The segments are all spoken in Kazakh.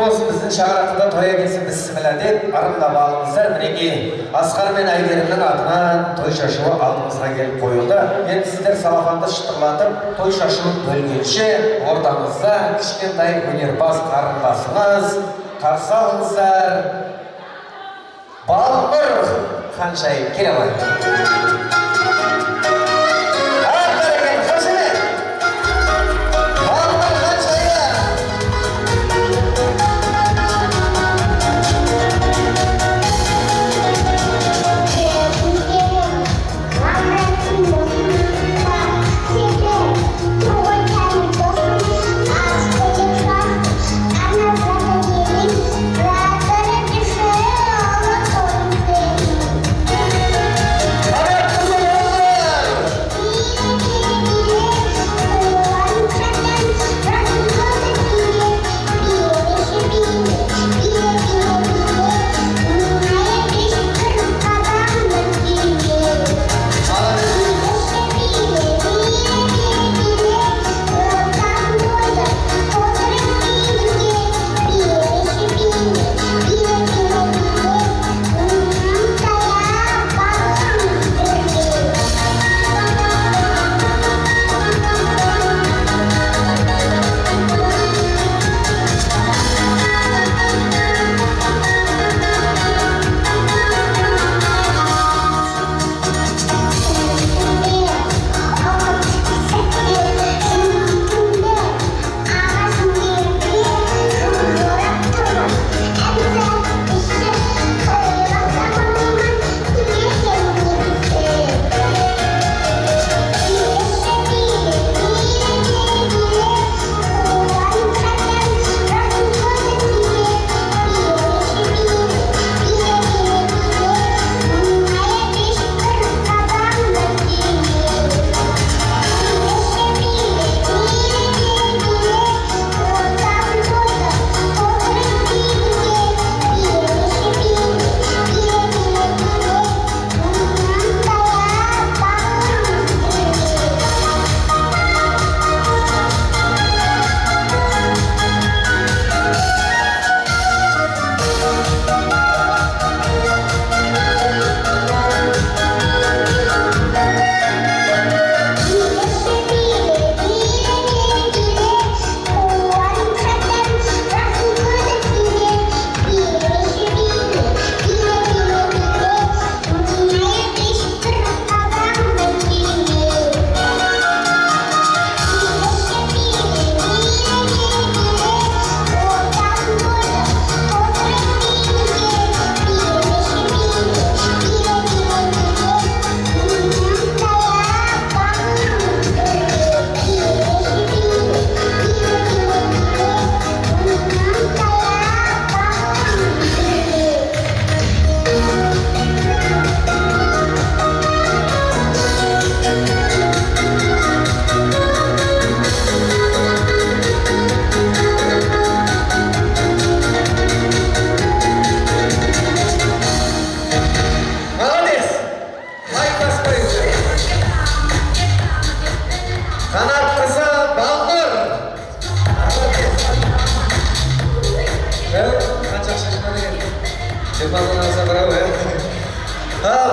болсын, біздің шаңырақта тоя келсін бісміллә деп арындап алыңыздар. Мінекей Асқар мен Әйгерімнің атынан той шашуы алдымызға келіп қойылды. Енді сіздер салафанды шытырлатып, той шашуын бөлгенше ортамызда кішкентай өнерпаз қарындасыңыз қарсы алыңыздар. Балғыр Ханшайым келе алайық.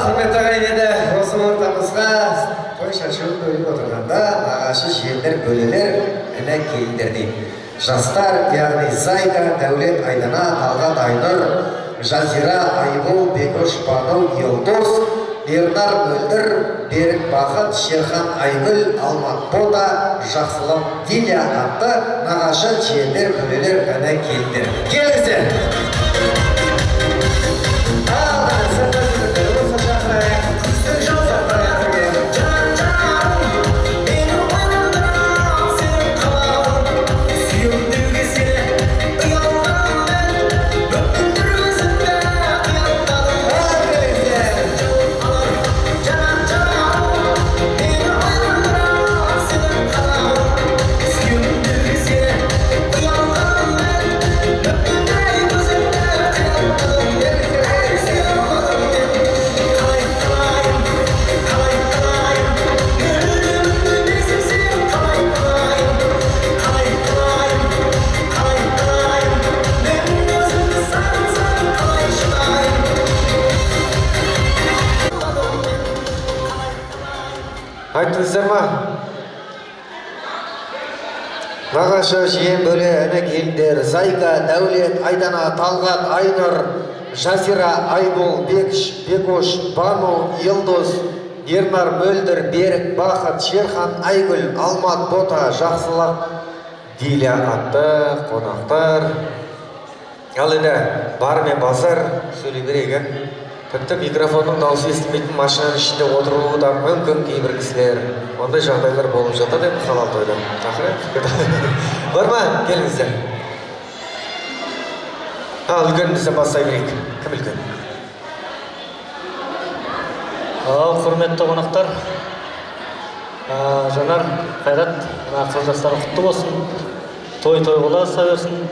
Құрметті ағайын, енді осы ортамызға той шашуын бөліп отырғанда нағашы жиендер бөлелер іні келіндер дейді. Жастар, яғни Зайка, Дәулет, Айдана, Талғат, Айнұр, Жазира, Айбол, Бекош, Бану, Елдос, Бернар, Мөлдір, Берік, Бақыт, Шерхан, Айгүл, Алмат, Бота, Жақсылық, Диля атты нағашы жиендер бөлелер іні келіндер. Келіңіздер! Hey! айттыңыздар ма? Нағашы, жиен, бөле, іні келіндер, Зайка, Дәулет, Айдана, Талғат, Айнұр, Жазира, Айбол, Бекіш, Бекош, Бану, Елдос, Ернар, Мөлдір, Берік, Бақыт, Шерхан, Айгүл, Алмат, Бота, Жақсылық, Диля атты қонақтар. Ал енді бар мен базар сөйлей берейік. Тіпті микрофонның дауысы естімейтін машинаның ішінде отыруы да мүмкін кейбір кісілер. Ондай жағдайлар болып жатады деп халал тойда. Бар ма? Келіңіздер. Ал үлкенімізден бастай берейік. Кім үлкен? Құрметті қонақтар, Жанар, Қайрат, жастары құтты болсын, той бола берсін.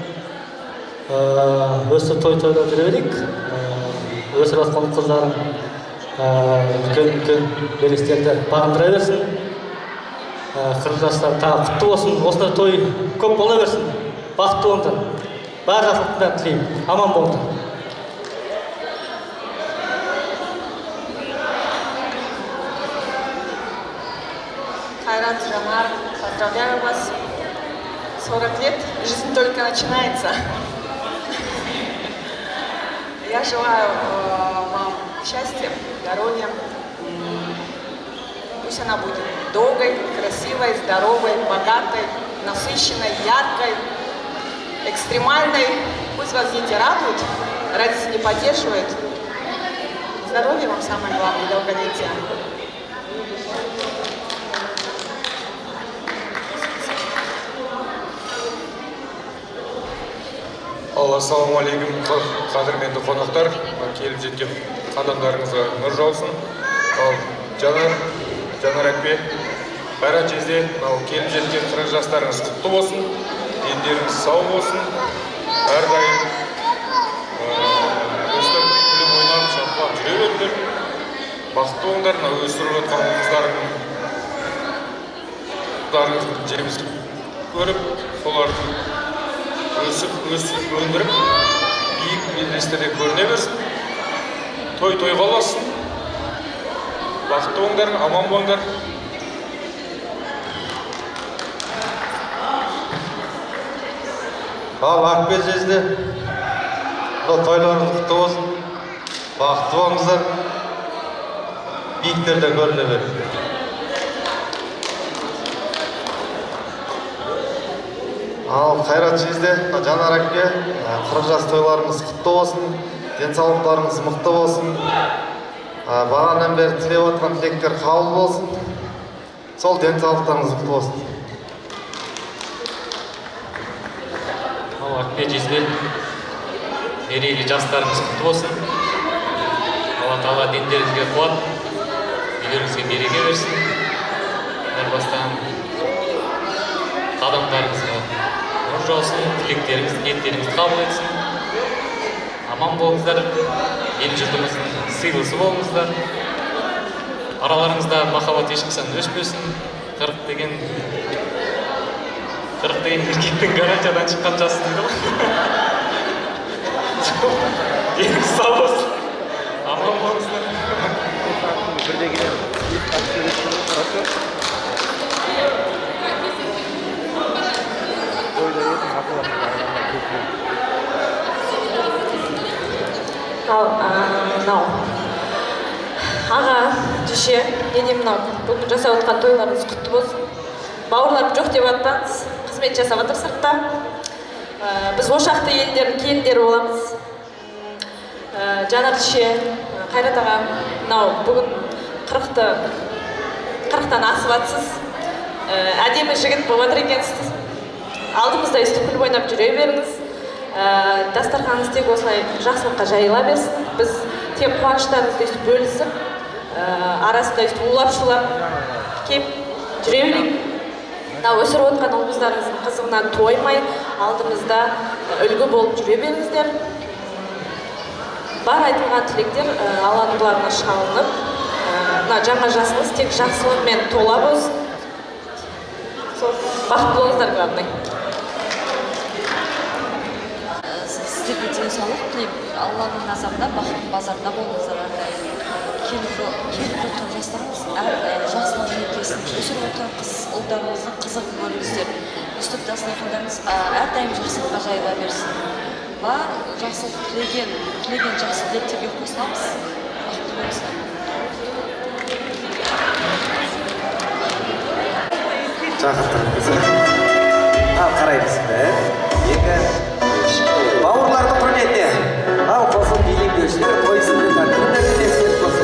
Өсіп той-тойда жүре берейік. Өсіп жатқан қыздарың үлкен белестерді бағындыра берсін. 40 жастар тағы құтты болсын. Осындай той көп бола берсін. Бақытты болыңдар. Бар жақсылықтан тілеймін. Аман болыңдар. Хайрат, Жанар, поздравляю вас. 40 лет, жизнь только начинается. Я желаю вам счастья, здоровья. Пусть она будет долгой, красивой, здоровой, богатой, насыщенной, яркой, экстремальной. Пусть вас дети радуют, родители поддерживают. Здоровья вам самое главное, долголетия. Ассалаумағалейкум, қадірменді қонақтар, келіп жеткен адамдарыңызға нұр жаусын. Ал Жанар әпке, Қайрат жезде, келіп жеткен 40 жастарыңыз құтты болсын, дендеріңіз сау болсын, әрдайым өстіп күліп ойнап шапқылап жүре беріңдер. Бақытты болыңдар, өсіріп отқан ұлдарыңыздың жемісін көріп, солардың өсіп өндіріп, биік белестерде көріне берсін, той қаласын. Бақытты болыңдар, аман болыңдар. Ал Ақбел жезде, тойларыңыз құтты болсын. Бақытты болыңыздар. Биіктерде көріне берсін. Ал Қайрат жезде, Жанар әпке, 40 жас тойларыңыз құтты болсын, денсаулықтарыңыз мықты болсын, бағаннан бері тілеп отқан тілектер қабыл болсын, сол денсаулықтарыңыз мықты болсын. Ал Ақбел жезде, мерейлі жастарыңыз құтты болсын. Алла Тағала дендеріңізге қуат, үйлеріңізге береке берсін. Әрбастан қадамдарыңызға нұр жаусын, тілектеріңіз, ниеттеріңізді қабыл етсін. Аман болыңыздар, ел жұртымыздың сыйлысы болыңыздар. Араларыңызда махаббат ешқашан өшпесін. 40 деген еркектің гарантиядан шыққан жасы дейді ғой. Деніңіз сау болсын. Аман болыңыздар. Ал мынау аға жүше, неде мынау бүгін жасап отқан тойларыңыз құтты болсын. Бауырларым жоқ деп атпаңыз, қызмет жасап жатыр сыртта. Біз ошақты елдердің келіндері боламыз. Жанар жүше, Қайрат аға, мынау бүгін 40-тан асып атсыз. Әдемі жігіт болып жатыр екенсіз. Алдымызда өстіп күліп ойнап жүре беріңіз. Дастарханыңыз тек осылай жақсылыққа жайыла берсін. Біз тек қуаныштарыңызды өстіп бөлісіп, арасында өстіп улап-шулап кеп жүре берейік. Мынау өсіріп отқан ұл-қыздарыңыздың қызығынан тоймай, алдымызда үлгі болып жүре беріңіздер. Бар айтылған тілектер Алланың бұларына шалынып, мына жаңа жасыңыз тек жақсылықпен тола болсын. Бақытты болыңыздар, главный. сіздерге денсаулық тілеймін. Алланың назарында бақыт базарында болыңыздар әрдайым. Келіп жатқан жастарымыз жақсылық мерекесін өсіріп отырған қыз ұлдарымыздың қызығын көріңіздер. Үстіп дастархандарыңыз әрдайым жақсылыққа жайыла берсін. Бар жақсылық тілеген жақсы тілектерге қосыламыз. Бақытты болыңыздар. Шақыртыңыз. Ал қараймыз бір, екі, үш. Бауырлардың құрметіне. Ал қосыл билемдеушілер тойсынды тартырын әзірлесіп қосыл.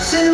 Sen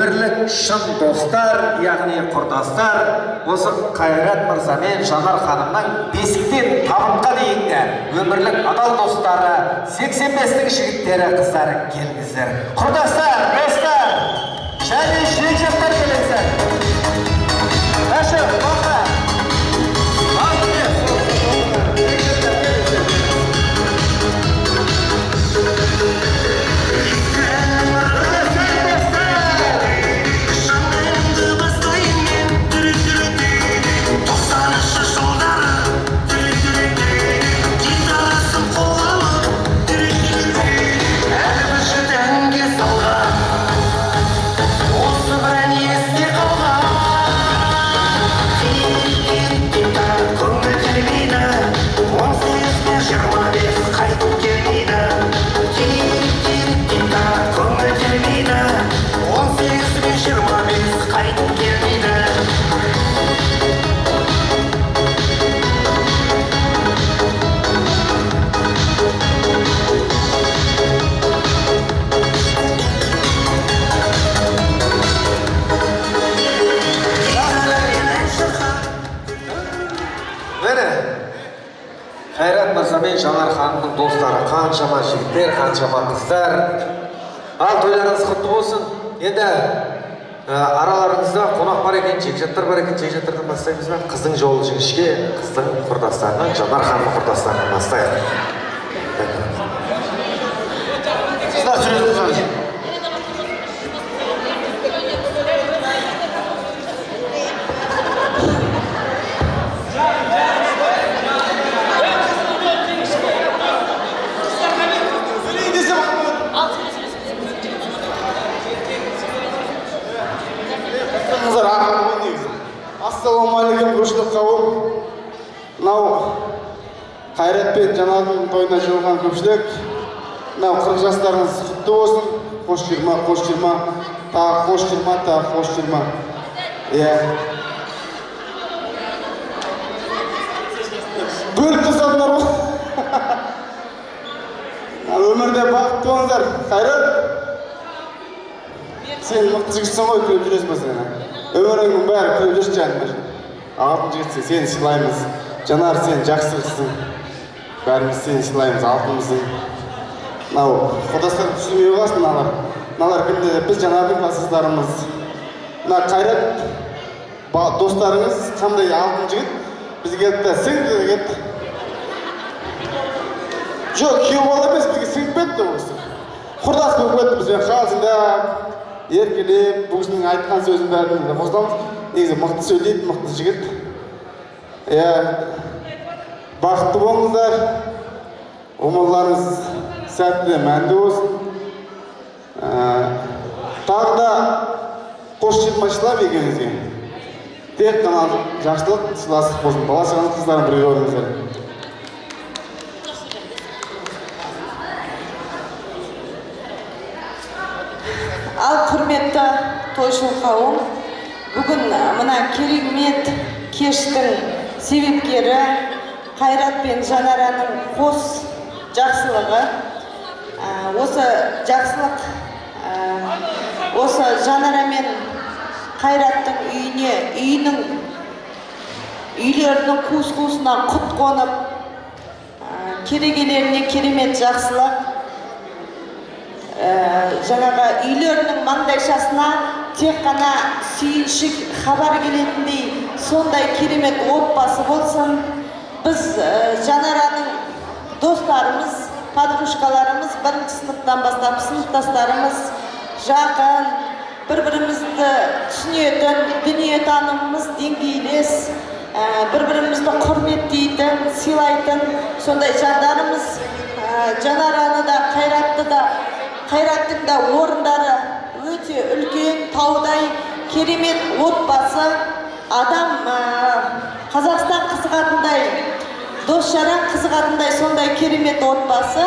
өмірлік шын достар, яғни құрдастар, осы Қайрат мырза мен Жанар ханымның бесіктен табынға дейінгі өмірлік адал достары, 85-тің жігіттері, қыздары келіңіздер. Құрдастар, достар, және жекжаттар келіңіздер. Әшір, бақа. Қайрат мырза мен Жанар ханымның достары қаншама жігіттер, қаншама қыздар. Ал тойларыңыз құтты болсын. Енді араларыңызда қонақ бар екен, жекжаттар бар екен, жекжаттардан бастаймыз ба? Қыздың жолы жіңішке, қыздың құрдастарынан, Жанар ханымның құрдастарынан бастайық. Сіздар жүріңіздер. Ассалаумағалейкум, көршілік қауым. Мынау Қайрат пен Жанардың тойына жиылған көпшілік. Мынау 40 жастарыңыз құтты болсын. Қош жиырма, тағы қош жиырма. Иә. Бөліп тастадыңдар ғой. Өмірде бақытты болыңыздар. Қайрат, сен мықты жігітсің ғой, күліп жүресің ба сен? Өміріңнің бәрі күліп жүрші жаным. Алтын жігітсің, сені сыйлаймыз. Жанар, сен жақсы қыздың. Бәріміз сені сыйлаймыз, алтынымыздың. Мынау құрдастар түсінбей қалсын мыналар. Мыналар кімде? Біз Жанардың классыздарымыз. Мына Қайрат достарыңыз қандай алтын жігіт? Бізге келді, сіңді кетті. Жоқ, күйеу бала емес, бізге сіңіп кетті осы. Құрдас болып кетті бізбен қалжыңдап, еркелеп, бұл кісінің айтқан сөзін бәрін қосыламыз. Негізі мықты сөйлейді, мықты жігіт. Бақытты болыңыздар. Ғұмырларыңыз сәтті, мәнді болсын. Тағы да қош жиырмашылап екеуіңізге. Тек қана жақсылық, сыйластық болсын. Бала-шағаңыз қыздарын бірге көріңіздер. Ал құрметті тойшыл қауым, бүгін мына керемет кештің себепкері Қайрат пен Жанараның қос жақсылығы. Осы жақсылық, осы Жанара мен Қайраттың үйлерінің қуыс-қуысына құт қонып, керегелеріне керемет жақсылық. Жаңағы үйлерінің маңдайшасына тек қана сүйіншік хабар келетіндей сондай керемет отбасы болсын. Біз Жанараның достарымыз, подружкаларымыз, бірінші сыныптан бастап сыныптастарымыз, жақын, бір-бірімізді түсінетін, дүниетанымымыз деңгейлес, бір-бірімізді құрметтейтін, сыйлайтын сондай жандарымыз. Жанараны да, Қайратты да, Қайраттың да орындары өте үлкен, таудай, керемет отбасы. Адам Қазақстан қызығатындай, дос-жаран қызығатындай сондай керемет отбасы.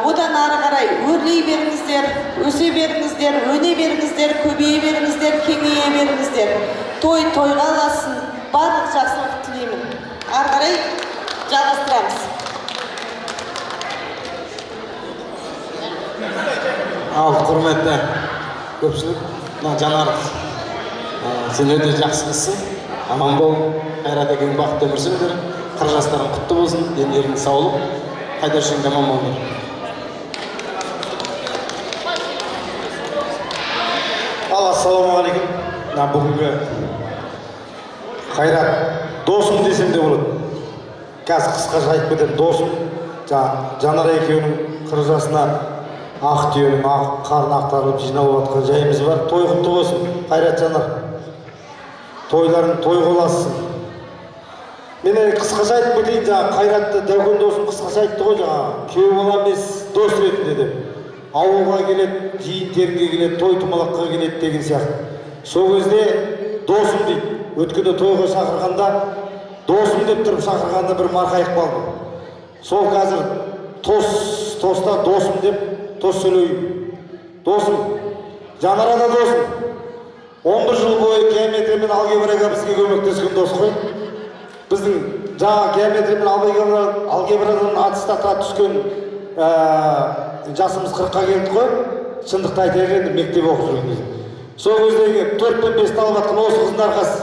Одан ары қарай өрлей беріңіздер, өсе беріңіздер, өне беріңіздер, көбейе беріңіздер, кеңейе беріңіздер. Той тойға ұласын, барлық жақсылық тілеймін. Ары қарай жалғастырамыз. Ал құрметті көпшілік, мына Жанар, сен өте жақсы қызсың. Аман бол, қайрат екеуің бақытты өмір сүріңдер. Қыр жастарың құтты болсын, денлерің саулық, қайда жүрсең де аман болыңдар. Ассалаумағалейкум. Мына бүгінгі Қайрат досым десем де болады. Қазір қысқаша айтып кетемін, досым. Жанар екеуінің қыр жасына ақ түйенің қарын ақтарылып жиналып жатқан жайымыз бар. Той құтты болсын, Қайрат, Жанар. Тойларың той қоласың. Мен қысқаша айтып кетейін, Қайратты Дәукен досым қысқаша айтты ғой, күйеу бала емес, дос ретінде деп. Ауылға келеді, жиын терінге келеді, той тумалаққа келеді деген сияқты. Сол кезде досым дейді. Өткенде тойға шақырғанда, досым деп тұрып шақырғанда бір марқайып қалды. Сол қазір тоста досым деп тос сөйлеймін. Досым, Жанара да досым. 11 жыл бойы геометрия мен алгебраға бізге көмектескен дос қой. Біздің жаңа геометрия мен алгебрадан аттестатқа түскен жасымыз 40-қа келді қой. Шындықты айтайық енді, мектеп оқып жүрген кезде. Сол кездегі 4-5 алып жатқан осы қыздың арқасы.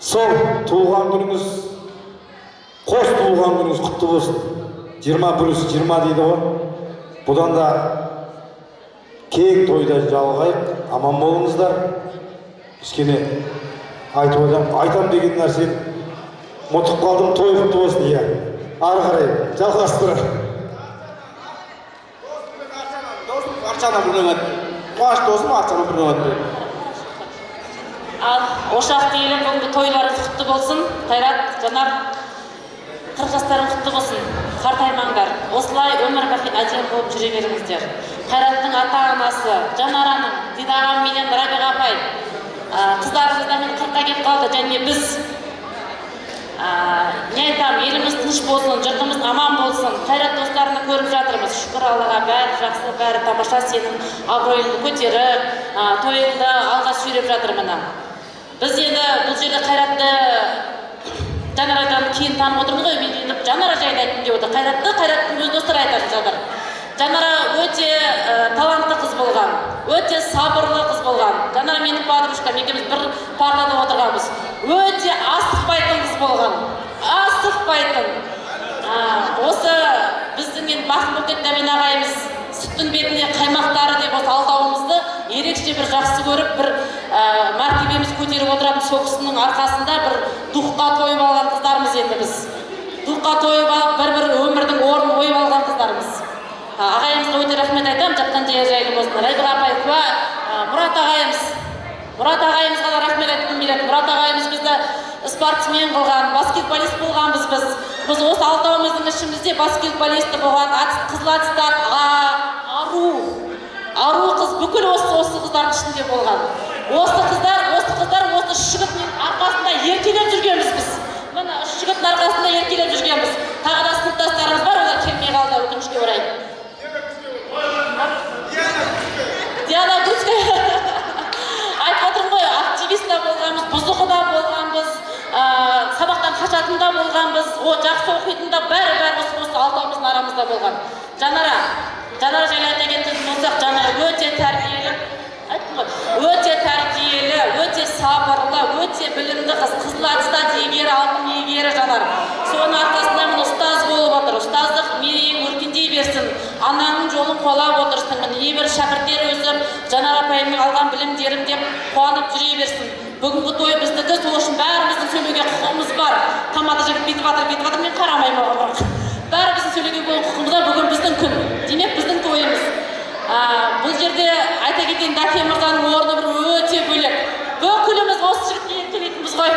Сол туылған күніңіз, қос туылған күніңіз құтты болсын. 20+20 дейді ғой. Бұдан да кең тойда жалғайық, аман болыңыздар. Кішкене айтам деген нәрсені ұмытып қалдым, той құтты болсын. Иә, ары қарай жалғастырар. Арчана бүлінет. Қуаш досым Арчана бүлінет. Ал ошақ дейлі бүгінгі тойларыңыз құтты болсын. Қайрат, Жанар, қыр жастарың құтты болсын. Қартаймаңдар. Осылай өмір бақи әдем болып жүре беріңіздер. Қайраттың ата-анасы, Жанараның, Дидағам менен Рабиға апай, қыздарымыздан мен 40-қа кеп қалды, және біз не айтам, еліміз тыныш болсын, жұртымыз аман болсын. Қайрат достарını көріп жатырмыз. Шүкір Аллаға, бәрі жақсы, бәрі тамаша, сенің абыройыңды көтеріп, тойыңды алға сүйреп жатыр мына. Біз енді бұл жерде Қайратты Жанарадан кейін танып отырмыз ғой, мен Жанара жайлы айтқым келіп отыр. Қайраттың өз достары айтатын жатыр. Жанара өте талантты қыз болған, өте сабырлы қыз болған. Жанара менің подружкам, екеуміз бір партада отырғанбыз. Өте асықпайтын қыз болған. Асықпайтын. Осы біздің енді бақым болып Дәмен ағайымыз сүттің бетіне қаймақтары деп осы алдауымызды ерекше бір жақсы көріп, бір мәртебеміз көтеріп отыратын сол кісінің арқасында бір духқа тойып алған қыздармыз енді біз. Духқа тойып алып, бір өмірдің орнын ойып алған қыздармыз. Ағайымызға өте рахмет айтамын, жатқан жері жайлы болсын. Райбіға апай, куә, Мұрат ағайымызға да рахмет айтқым келеді. Мұрат ағайымыз бізді спортсмен қылған, баскетболист болғанбыз біз. Біз осы алтауымыздың ішімізде баскетболисті болған, қызыл атыстар, ару қыз, бүкіл осы қыздардың ішінде болған. Осы қыздар, осы жігіттің арқасында еркелеп жүргенбіз біз. Мына жігіттің арқасында еркелеп жүргенбіз. Тағы да сыныптастарымыз бар, олар келмей қалды, өкінішке орай. Диана Гурская. Айтып отырмын ғой, активистта болғанбыз, бұзықыда болғанбыз, сабақтан қашатында болғанбыз, жақсы оқитында бәрі осы алтауымыздың арамызда болған. Жанара жайлы айта кететін болсақ, Жанара өте тәрбиелі, өте тәрбиелі, өте сабырлы, өте білімді қыз, қызыл атыстан егері, алтын егері Жанар. Соның арқасында міне ұстаз болып отыр. Ұстаздық мерейің өркендей берсін. Анаңның жолын қолап отырсың. Небір шәкірттер өсіп, Жанар апайымның алған білімдерім деп қуанып жүре берсін. Бүгінгі той біздікі, сол үшін бәріміздің сөйлеуге құқығымыз бар. Тамада жігіт бүйтіп жатыр, мен қарамаймын оған. Бәріміздің сөйлеуге құқығымыз бар, бүгін біздің күн. Демек біздің тойымыз. Бұл жерде айта кетейін, Дәке мырзаның орны бір өте бөлек. Бүкіліміз осы жігітке еркелейтінбіз ғой.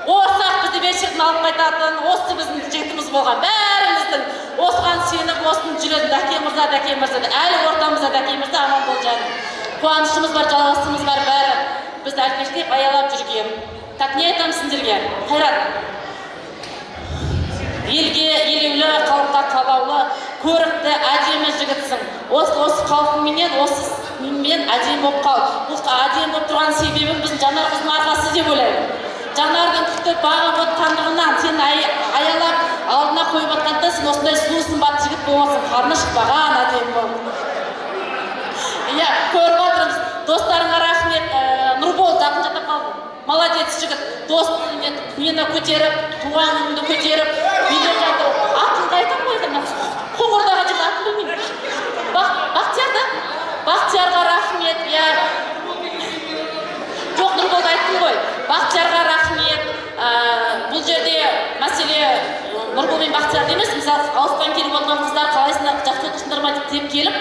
Осақ бізді бешірін алып қайтатын, осы біздің жігітіміз болған. Бәріміздің осыған сеніп, осының жүретін Дәке мырза, әлі ортамызда Дәке мырза, аман бол жаным. Қуанышымыз бар, жалғасымыз бар, бәрі бізді әлпештеп, аялап жүрген. Так, не айтам сендерге? Қайрат, елге елеулі, халыққа қалаулы, көрікті, әдемі жігітсің. Осы халқыңменен, осымен әдем болып қал. Бұл әдем болып тұрған себебім біздің Жанар қыздың арқасы деп ойлаймын. Жанардың күтіп бағып отқандығынан, сен аялап, алдына қойып отқанда, сен осындай сұлу сымбатты жігіт болмасын, қарны шықпаған әдем болып. Иә, молодец жігіт, достың нені көтеріп, туған күнді көтеріп, билеп жатыр. Атын айтам ғой енді, қоңырдағы жігіт атын білмеймін. Бақтиярға рахмет, я. Жоқ, Нұрболды айттым ғой. Бақтиярға рахмет. Бұл жерде мәселе Нұрбол мен Бақтиярда емес, мысалы, алыстан келіп отырған қыздар қалайсыңдар, жақсы отырсыңдар ма деп келіп,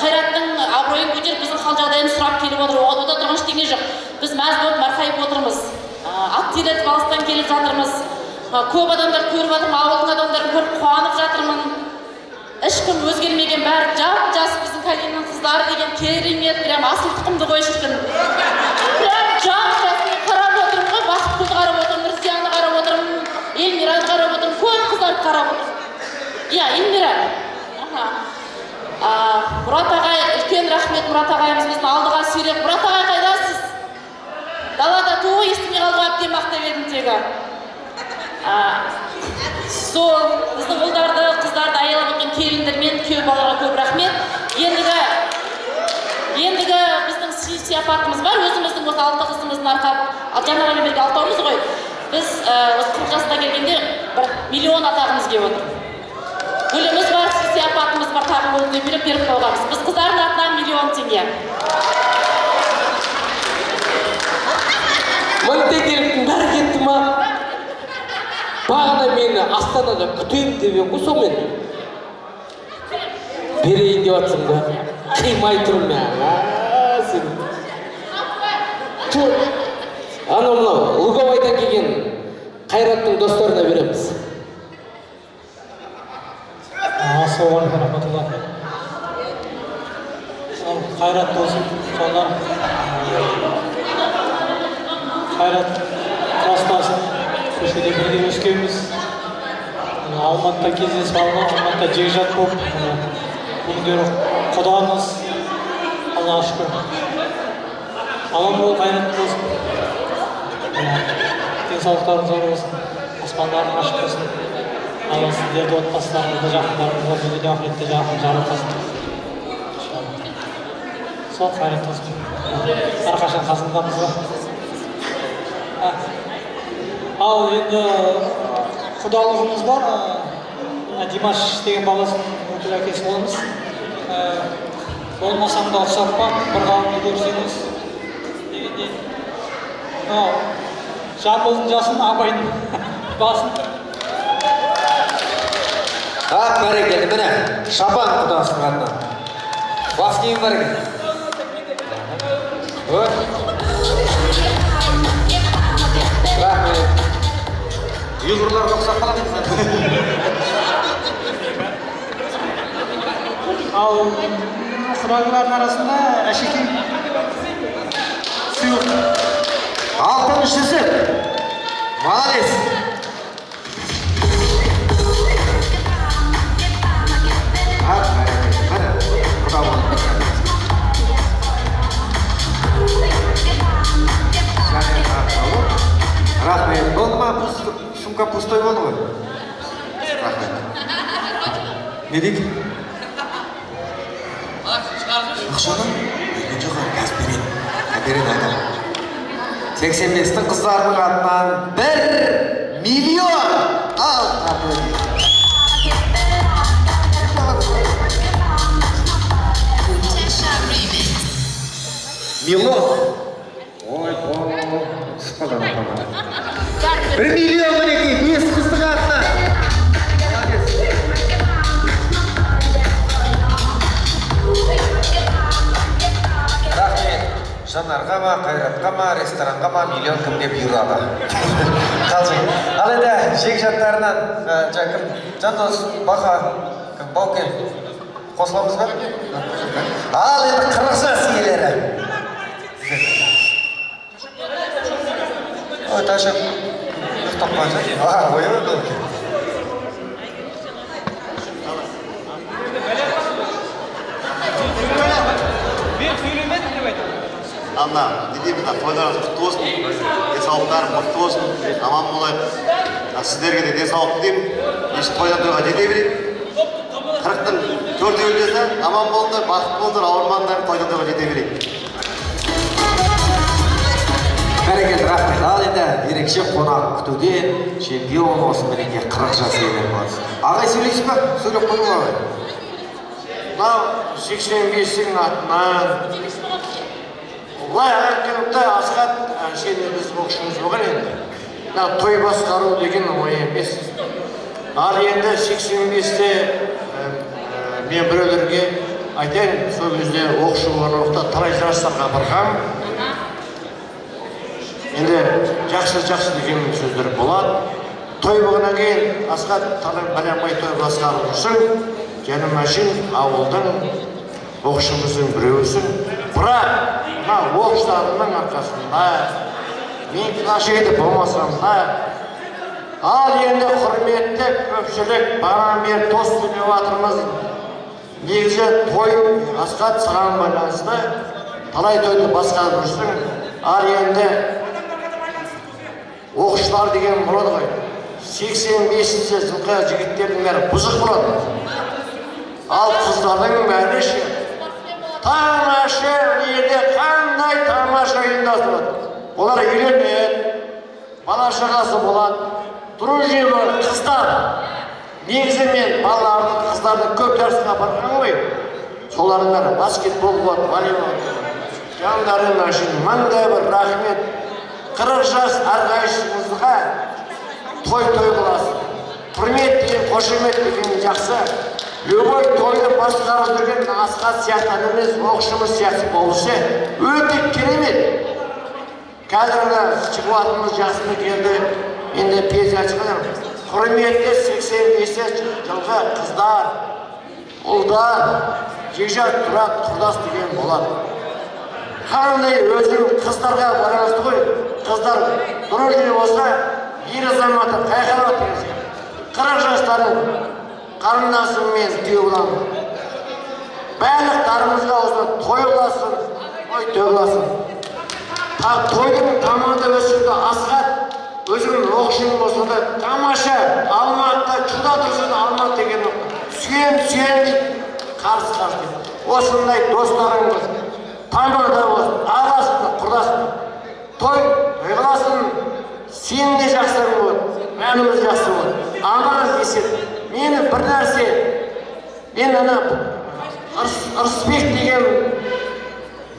Қайраттың абыройын көтеріп, біздің хал жағдайын сұрап келіп отыр. Ода тұрған ештеңе жоқ. Біз мәз болып марқайып отырмыз. Ат тейлетіп алыстан келіп жатырмыз. Көп адамдар көріп жатырмын, ауылдың адамдарын көріп қуанып жатырмын. Ешкім өзгермеген, бәрі жап-жас біздің Калинның қыздары деген керемет, прям асыл тұқымды ғой шіркін. Прям жап-жас қарап отырмын ғой, Бақытгүлді қарап отырмын, Нұрзияны қарап отырмын, Эльмираны қарап отырмын, көп қыздарды қарап отырмын. Иә, Эльмира. Мұрат ағай, үлкен рахмет, Мұрат ағайымыз біздің алдыға сүйреп. Мұрат ағай қайдасыз? Далада туы естімей қалуға әбден мақтап едім тегі. Сол біздің ұлдарды, қыздарды аялап өткен келіндермен күйеу балаларға көп рахмет. Ендігі біздің сияпатымыз бар. Өзіміздің осы 6 қызымыздың арқап, Жанарамен бірге 6-ауымыз ғой. Біз осы 40 жасына келгенде 1 миллион атағымыз келіп отыр. Гүліміз бар, сияпатымыз бар, тағы болып деп беріп қойғанбыз. Біз қыздардың атынан 1 миллион теңге. Мынтекеліктің бәрі кетті ма? Бағана мені Астанада күтейін деп ең ғой сонымен. Берейін деп атсың ба? Қимай тұрмын мен. Сен. Анау мынау Луговайдан келген Қайраттың достарына береміз. Ассалаумағалейкум рахматуллах. Қайрат болсын, сонда Қайрат кластасын. Көшеде бірге өскенбіз. Алматыда кездесіп алған, Алматыда жекжат болып, бүгіндері құдамыз, Аллаға шүкір. Аман бол, Қайрат болсын. Денсаулықтарыңыз зор болсын, аспандарың ашық болсын. Алла сіздерді, отбасыларыңызды, жақындарыңызды, дүниеде ақыретте жарылқасын. Сол Қайрат болсын. Әрқашан қасындамыз ба? Ал енді құдалығымыз бар. Димаш деген баласының өкіл әкесі боламыз. Болмасам да ұқсап па, бір ғалымды көрсеңіз дегендей. Жамбылдың жасын, Абайдың басын. Бәрекелді, міне, Шабан құдасының атынан. Бас кейін бәрекелді. Рахмет. Ұйғырларға ұқсап қаламыз. Ал құдалылардың арасында Әшекең сыйлық. 6-шысы. Молодец. Рахмет. Болды ма? Сумка пустой болды ғой? Рахмет. Не дейді? Ақшаны? Берген жоқ, газ береді. Береді айтам. 85-тің қыздарының атынан 1 миллион! Ал! Миллион? Ой, спадан апама. 1 миллион мінекей, 5 қыздың атынан. Рахмет. Жанарға ма, Қайратқа ма, ресторанға ма, миллион кімге бұйырады. Қалжың. Ал енді жекжаттарынан кім? Жандос, Бақа, Баукен. Қосыламыз ба? Ал енді 40 жас иелері. Ой, Таша, ұйықтап қанша? Ой, өйді. Анна, не деймін, тойдарыңыз құтты болсын, денсаулықтарың мықты болсын, аман болайық. Сіздерге де денсаулық деймін, ешкі тойдан тойға жете берейік. 40-тың 4-і өлдесі, аман болыңдар, бақытты болыңдар, ауырмаңдар, тойдан тойға жете берейік. Бәрекелді, рахмет. Ал енді ерекше қонақ күтуден чемпион осы мереке 40 жас иелері болады. Ағай сөйлейсіз ба? Сөйлеп қойың ағай. Мынау 85-тің атынан былай айтқанда Асхат сені біз боксшымыз болған енді. Той басқару деген ой емес. Ал енді 85-те мен біреулерге айтайын, сол кезде оқшы болған уақытта талай жарыстарға барғам. Енді жақсы деген сөздер болады. Той болғаннан кейін Асхат бәленбай той басқарып жүрсің, жаным әшін ауылдың оқшымыздың біреусің. Бірақ мына оқшыларымның арқасында мен қашы етіп болмасам да, ал енді құрметті көпшілік бағанадан бері тост сөйлеп жатырмыз. Негізі той Асхат саған байланысты талай тойды басқарып жүрсің. Ал енді оқушылар деген болады ғой. 85-ші жылғы жігіттердің бәрі бұзық болады. Ал қыздардың бәрі ше. Тамаша елде қандай тамаша ұйымдастырады. Олар үйленеді, бала шағасы болады, дружина бар, қыздар. Негізі мен балалардың, қыздардың көп дәрісіне барған ғой. Солардың бәрі баскетбол болады, волейбол. Жандарым әшін, маңдай бір рахмет. 40 жас әрқайсыңызға той қыласың. Құрмет деген, қошемет деген жақсы. Любой тойды басқарып жүрген Асхат сияқты емес, оқшымыз сияқты болушы өте керемет. Қазіргі шығуатымыз жасында келді. Енді пенсия шығар. Құрметті 85 жылғы қыздар, ұлдар, жекжат тұрат құрдас деген болады. Қандай өзің қыздарға байланысты ғой. Қыздар дружина болса, ер азаматы қайқалады деген сияқты. 40 жастардың қарындасымен түйе боламын. Барлықтарымызға осы той боласын, той боласын. Тойдың тамырында өсірді Асхат, өзінің оқшың болса да тамаша Алматыда чуда тұрсын Алматы деген сүйен дейді, қарсы дейді. Осындай достарыңыз тамырда болсын, ағасында, құрдасында. Той қыласын, сен де жақсың болады, бәріміз жақсы болады. Аман десет, мені бір нәрсе, мен ана Ырысбек деген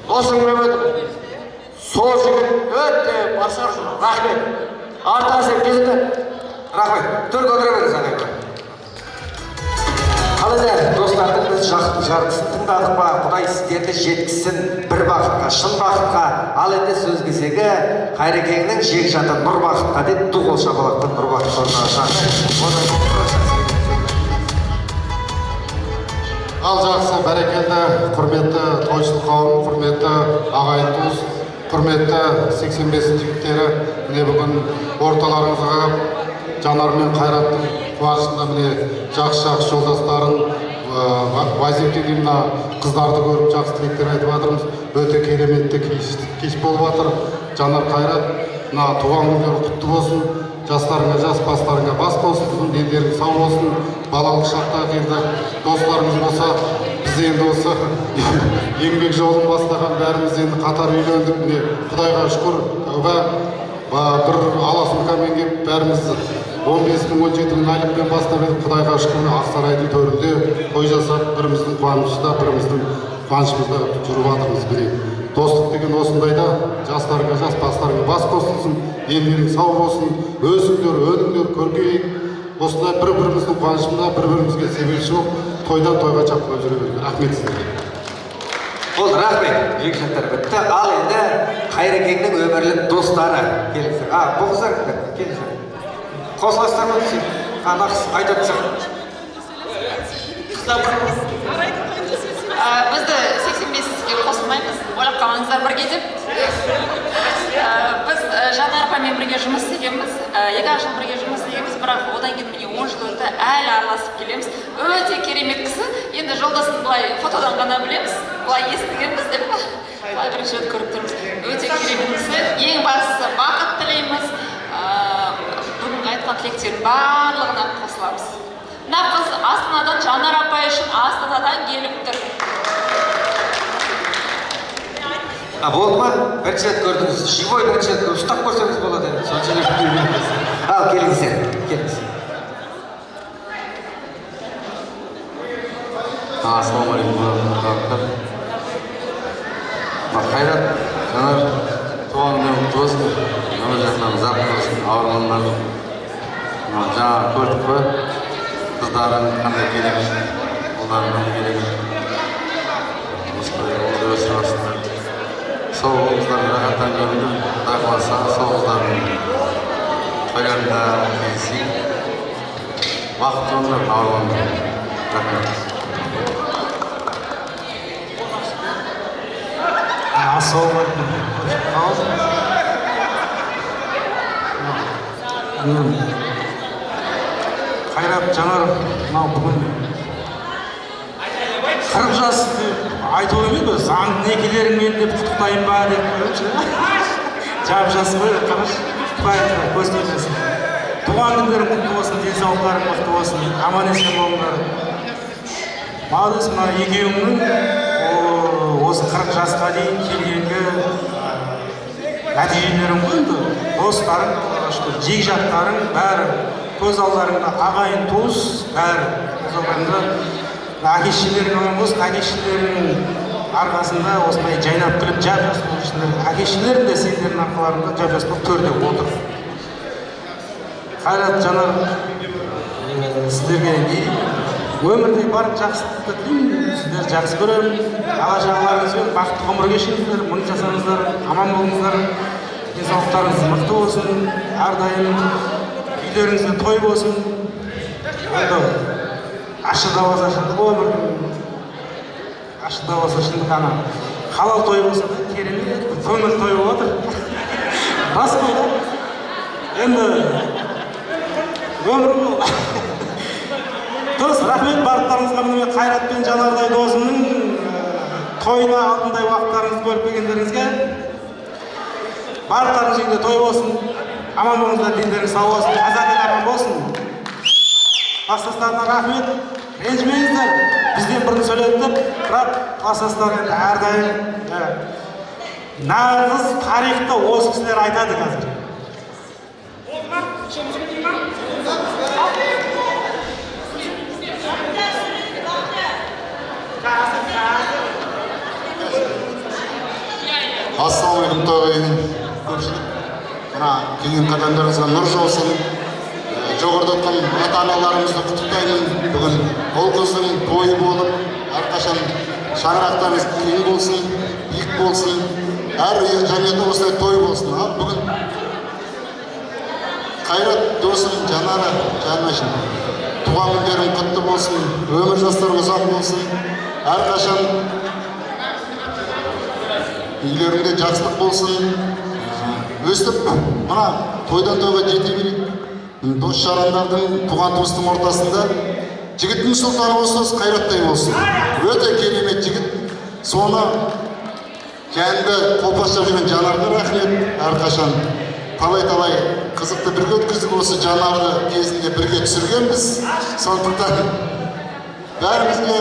досыңмен өтіп, сол жігіт өте басар жүр. Рахмет. Артасы кезді. Рахмет. Төрт отыра беріңіз ағай. Қалайда достардың біз жартысын тыңдадық па, Құдай сіздерді жеткізсін бір бақытқа, шын бақытқа. Ал енді сөз кезегі Қайрекеңнің жекжаты нұр бақытқа деп қол шапалақпен нұр бақытқа орнатады. Ал жақсы, бәрекелді, құрметті тойшыл қауым, құрметті ағайын туыс, құрметті 85 жігіттері, міне бүгін орталарыңызға Жанар мен Қайраттың қуанышында міне жақсы жолдастарын, Вазиптегі мына қыздарды көріп жақсы тілектер айтып жатырмыз. Өте кереметті кеш болып жатыр. Жанар, Қайрат, мына туған күндері құтты болсын. Жастарыңа жас, бастарыңа бас болсын, дендерің сау болсын. Балалық шақта енді достарымыз болса, біз енді осы еңбек жолын бастаған бәріміз енді қатар үйлендік. Міне Құдайға шүкір, бір аласынқамен келіп бәріміз 15-17 айлықпен бастап едік. Құдайға шүкір Ақсарайдың төрінде той жасап, біріміздің қуанышында, біріміздің қуанышымызда жүріп жатырмыз. Міне достық деген осындайда, жастарға жас, бастарыңа бас қосылсын, елдерің сау болсын, өсіңдер, өніңдер, көркейік. Осындай бір-біріміздің қуанышында, бір-бірімізге себепші болып, тойдан тойға чапқылап жүре берейік. Рахмет сіздерге. Болды, рахмет. Жекжаттар бітті. Ал енді Қайрекеңнің өмірлік достары келіңіздер. Бұл қыздар келіңіздер. Қосыластар ма десең? Нақыс айтатсақ. Бізді 85-ге қосылмаймыз, ойлап қалыңыздар бірге деп. Біз Жанар апамен бірге жұмыс істегенбіз, 2 жыл бірге жұмыс істегенбіз, бірақ одан кейін міне 10 жыл өтті, әлі араласып келеміз. Өте керемет кісі. Енді жолдасын былай фотодан ғана білеміз, былай естігенбіз деп, былай бірінші рет көріп тұрмыз. Өте керемет кісі. Ең бастысы бақыт тілейміз. Бүгінгі айтқан тілектердің барлығына қосыламыз. Мына қыз Астанадан Жанар апай үшін Астанадан келіп тұр. Болды ма? Бірінші рет көрдіңіз. Живой бірінші рет көрдіңіз. Ұстап көрсеңіз болады енді. Соншалық білмейміз. Ал, келіңіздер. Келіңіз. Ассалаумағалейкум. Қайрат, Жанар, туған күні құтты болсын. Өмір жасынан ұзақ болсын, ауырғандарың. Жаңа көрдік қой, қыздарың қандай керемет, ұлдарың қандай керемет. Осылай өсіп жатсыңдар. Сол қыздардың рахаттан көрінді, құдай қаласа сол қыздардың тойларында кездесейік. Бақытты болыңдар, ауырғандар. Рахмет. Ассалаумағалейкум. Қайрат, Жанар, мынау бүгін 40 жас деп айту емес, заң некелеріңмен деп құттықтайын ба деп жап жас қой, қараш, құттықтайын, көз тоймасын. Туған күндерің құтты болсын, денсаулықтарың мықты болсын, аман есен болыңдар. Молодец, мына екеуіңнің осы 40 жасқа дейін келгенге нәтижелерің ғой енді. Достарың, жекжаттарың бәрі көз алдарыңда, ағайын туыс бәрі көз алдарыңда. Әке-шешелерің аман болсын, әке-шешелерінің арқасында осындай жайнап күліп жап-жас болып жүрсіңдер. Әке-шешелерің де сендердің арқаларыңда жап-жас болып төрде отыр. Қайрат, Жанар, сіздерге өмірде бар жақсылықты тілеймін, сіздер жақсы көремін. Ала-жағаларыңызбен бақытты ғұмыр кешіңіздер, мұң жасаңыздар, аман болыңыздар, денсаулықтарыңыз мықты болсын, әрдайым үйлеріңізде той болсын. Ашық дауаса шындық өмір, ашық дауаса шындық ана. Халал той болса да керемет, көңіл той болып отыр. Рас қой да. Енді өмір бол. Дұрыс, рахмет барлықтарыңызға. Міне Қайрат пен Жанардай досымның тойына алтындай уақыттарыңызды бөліп келгендеріңізге. Барлықтарыңыз үйінде той болсын, аман болыңыздар, дендеріңіз сау болсын, қазақ елі аман болсын. Кластастарына рахмет, ренжімеңіздер, бізден бұрын сөйлеттік, бірақ кластастар енді әрдайым нағыз тарихты осы кісілер айтады қазір. Ассалаумағалейкум тойын көпшілік. Мына келген қадамдарыңызға нұр жаусын. Жоғарыда отқан ата-аналарымызды құттықтаймын. Бүгін ұл қыздың тойы болып, әрқашан шаңырақтарыңыз кең болсын, биік болсын. Әр жанұяда осылай той болсын. Ал бүгін Қайрат досым, Жанара, Жанашым, туған күндерің құтты болсын, өмір жастарың ұзақ болсын. Әрқашан үйлеріңде жақсылық болсын. Өстіп, мына тойдан тойға жете берейік. Дос жарандардың, туған туыстың ортасында жігіттің сұлтаны болсын, Қайраттай болсын. Өте керемет жігіт. Соны кәнді қолпаштап жүрген Жанарға рахмет. Әрқашан талай-талай қызықты бірге өткіздік. Осы Жанарды кезінде бірге түсіргенбіз. Сондықтан бәрімізге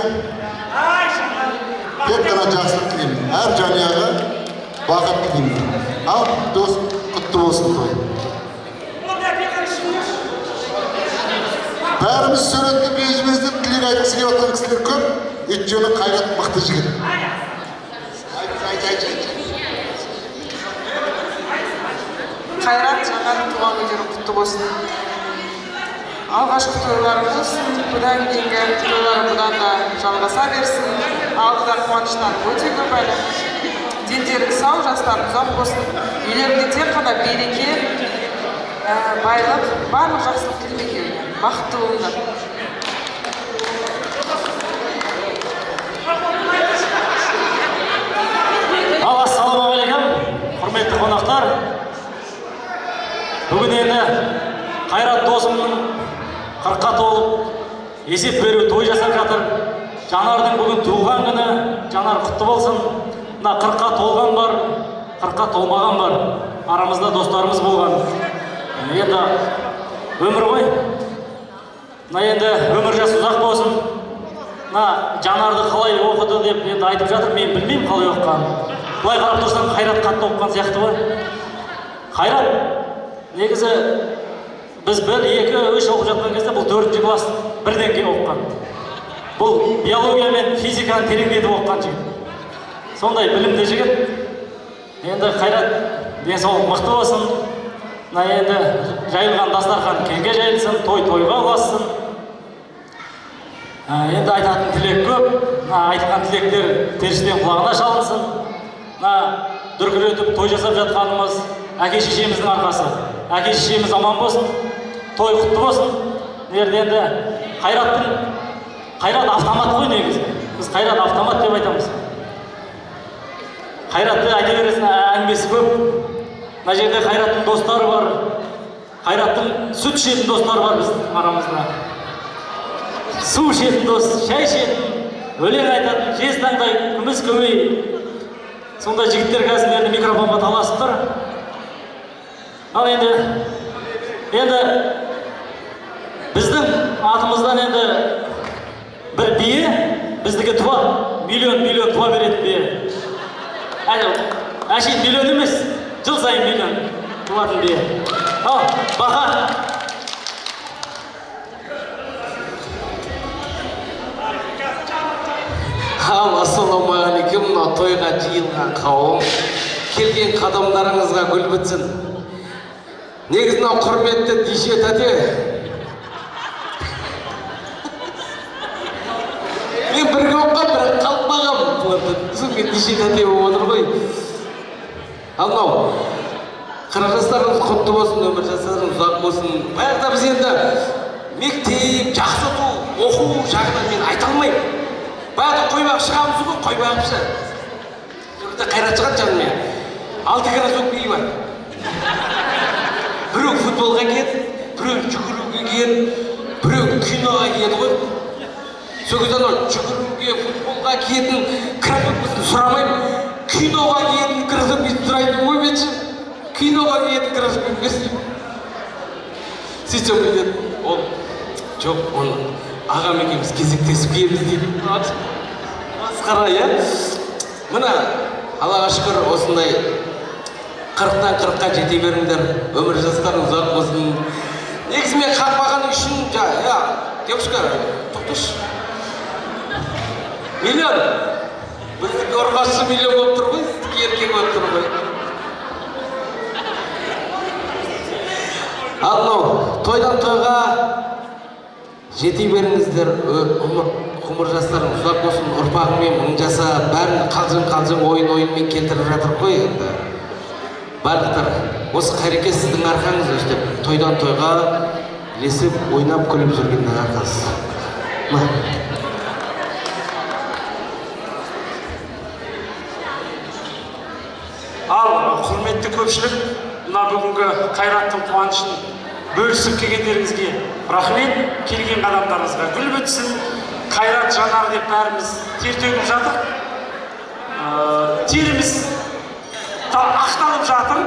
тек қана жақсылық тілеймін. Әр жанұяға бақыт тілеймін. Ал дос құтты болсын той. Бәріміз сөйлетіп, өзімізді тілек айтқысы келіп отқан кісілер көп. Өйткені Қайрат мықты жігіт. Қайрат, Жанардың туған күндері құтты болсын. Алғашқы тойлары болсын, бұдан кейінгі тойлары бұдан да жалғаса берсін. Алдыдар қуаныштан өте көп әлі. Дендерің сау, жастарың ұзақ болсын. Үйлеріңде тек қана береке, байлық, барлық жақсылық тілеймін екеуіне. Бақытты болыңдар. Ассалаумағалейкум, құрметті қонақтар. Бүгін енді Қайрат досымның 40-қа толып, есеп беру той жасап жатыр. Жанардың бүгін туған күні, Жанар құтты болсын. Мына 40-қа толған бар, 40-қа толмаған бар. Арамызда достарымыз болған. Енді өмір ғой. Мына енді өмір жас ұзақ болсын. Мына Жанарды қалай оқыды деп енді айтып жатыр, мен білмеймін қалай оқығанын. былай қарап тұрсаң Қайрат қатты оқыған сияқты ғой. Қайрат негізі біз 1-2-3 оқып жатқан кезде бұл 4-ші класс бірден кейін оқыған. Бұл биология мен физиканы тереңдетіп оқыған жігіт. Сондай білімді жігіт. Енді Қайрат денсаулық мықты болсын. Енді жайылған дастархан кеңге жайылсын, той-тойға ұлассын. Енді айтатын тілек көп. Айтқан тілектер періштенің құлағына шалынсын. Дүркіретіп той жасап жатқанымыз әке-шешеміздің арқасы. Әке-шешеміз аман болсын, той құтты болсын. Енді Қайрат автомат қой негізі. Біз Қайрат автомат деп айтамыз. Қайратты айта бересің, әңгімесі көп. Мына жерде Қайраттың достары бар. Қайраттың сүт ішетін достары бар біздің арамызда. Су ішетін дос, шай ішетін, өлең айтатын, жез таңдай, күміс көмей. Сондай жігіттер қазір микрофонға таласып тұр. Ал енді біздің атымыздан енді бір бие, біздікі туа, миллион туа береді бие. Әшейін миллион емес, жыл сайын миллион туатын бие. Ал, Бақа. Ассалаумағалейкум, мына тойға жиылған қауым, келген қадамдарыңызға гүл бітсін. Негізі құрметті Дише тәте. Мен бірге оққан, бірақ қалмағам. Түсінген Дише тәте болып отыр ғой. Ал мынау, 40 жастарыңыз құтты болсын, өмір жастарыңыз ұзақ болсын. Баяғыда біз енді мектеп, жақсы оқу жағынан мен айта алмаймын. Баяғыда қоймақ шығамыз ғой, қоймақшы. Жүргізді Қайрат шығады жанымен. 6 кроссовок биі бар. Біреу футболға киеді, біреу жүгіруге киеді, біреу киноға киеді ғой. Сол кезде жүгіруге, футболға киетін кроссовкасын сұрамаймын. Киноға киетін кроссовкасын сұрайды ғой бетші. Киноға киетін кроссовкасын. Сөйтсем деді, ол жоқ, оны ағам екеуміз кезектесіп киеміз дейді. Масқара, иә? Мына Аллаға шүкір осындай 40-тан 40-қа жете беріңдер, өмір жастарың ұзақ болсын. Негізі мен қақпағаның үшін, девушка, тоқташы. Миллион. Біздің ұрғашы миллион болып тұр ғой, сіздікі еркек болып тұр ғой. Ал мынау, тойдан тойға жете беріңіздер, ғұмыр жастарың ұзақ болсын, ұрпағыңмен мың жаса, бәрін қалжың ойын-ойынмен келтіріп жатыр ғой енді. Барлықтар, осы қарекет сіздің арқаңыз өстіп, тойдан тойға ілесіп, ойнап, күліп жүргеннің арқасы. Ал, құрметті көпшілік, мына бүгінгі Қайраттың қуанышын бөлісіп келгендеріңізге рахмет, келген қадамдарыңызға гүл бітсін. Қайрат Жанар деп бәріміз тер төгіп жатыр. Теріміз ақталып жатыр.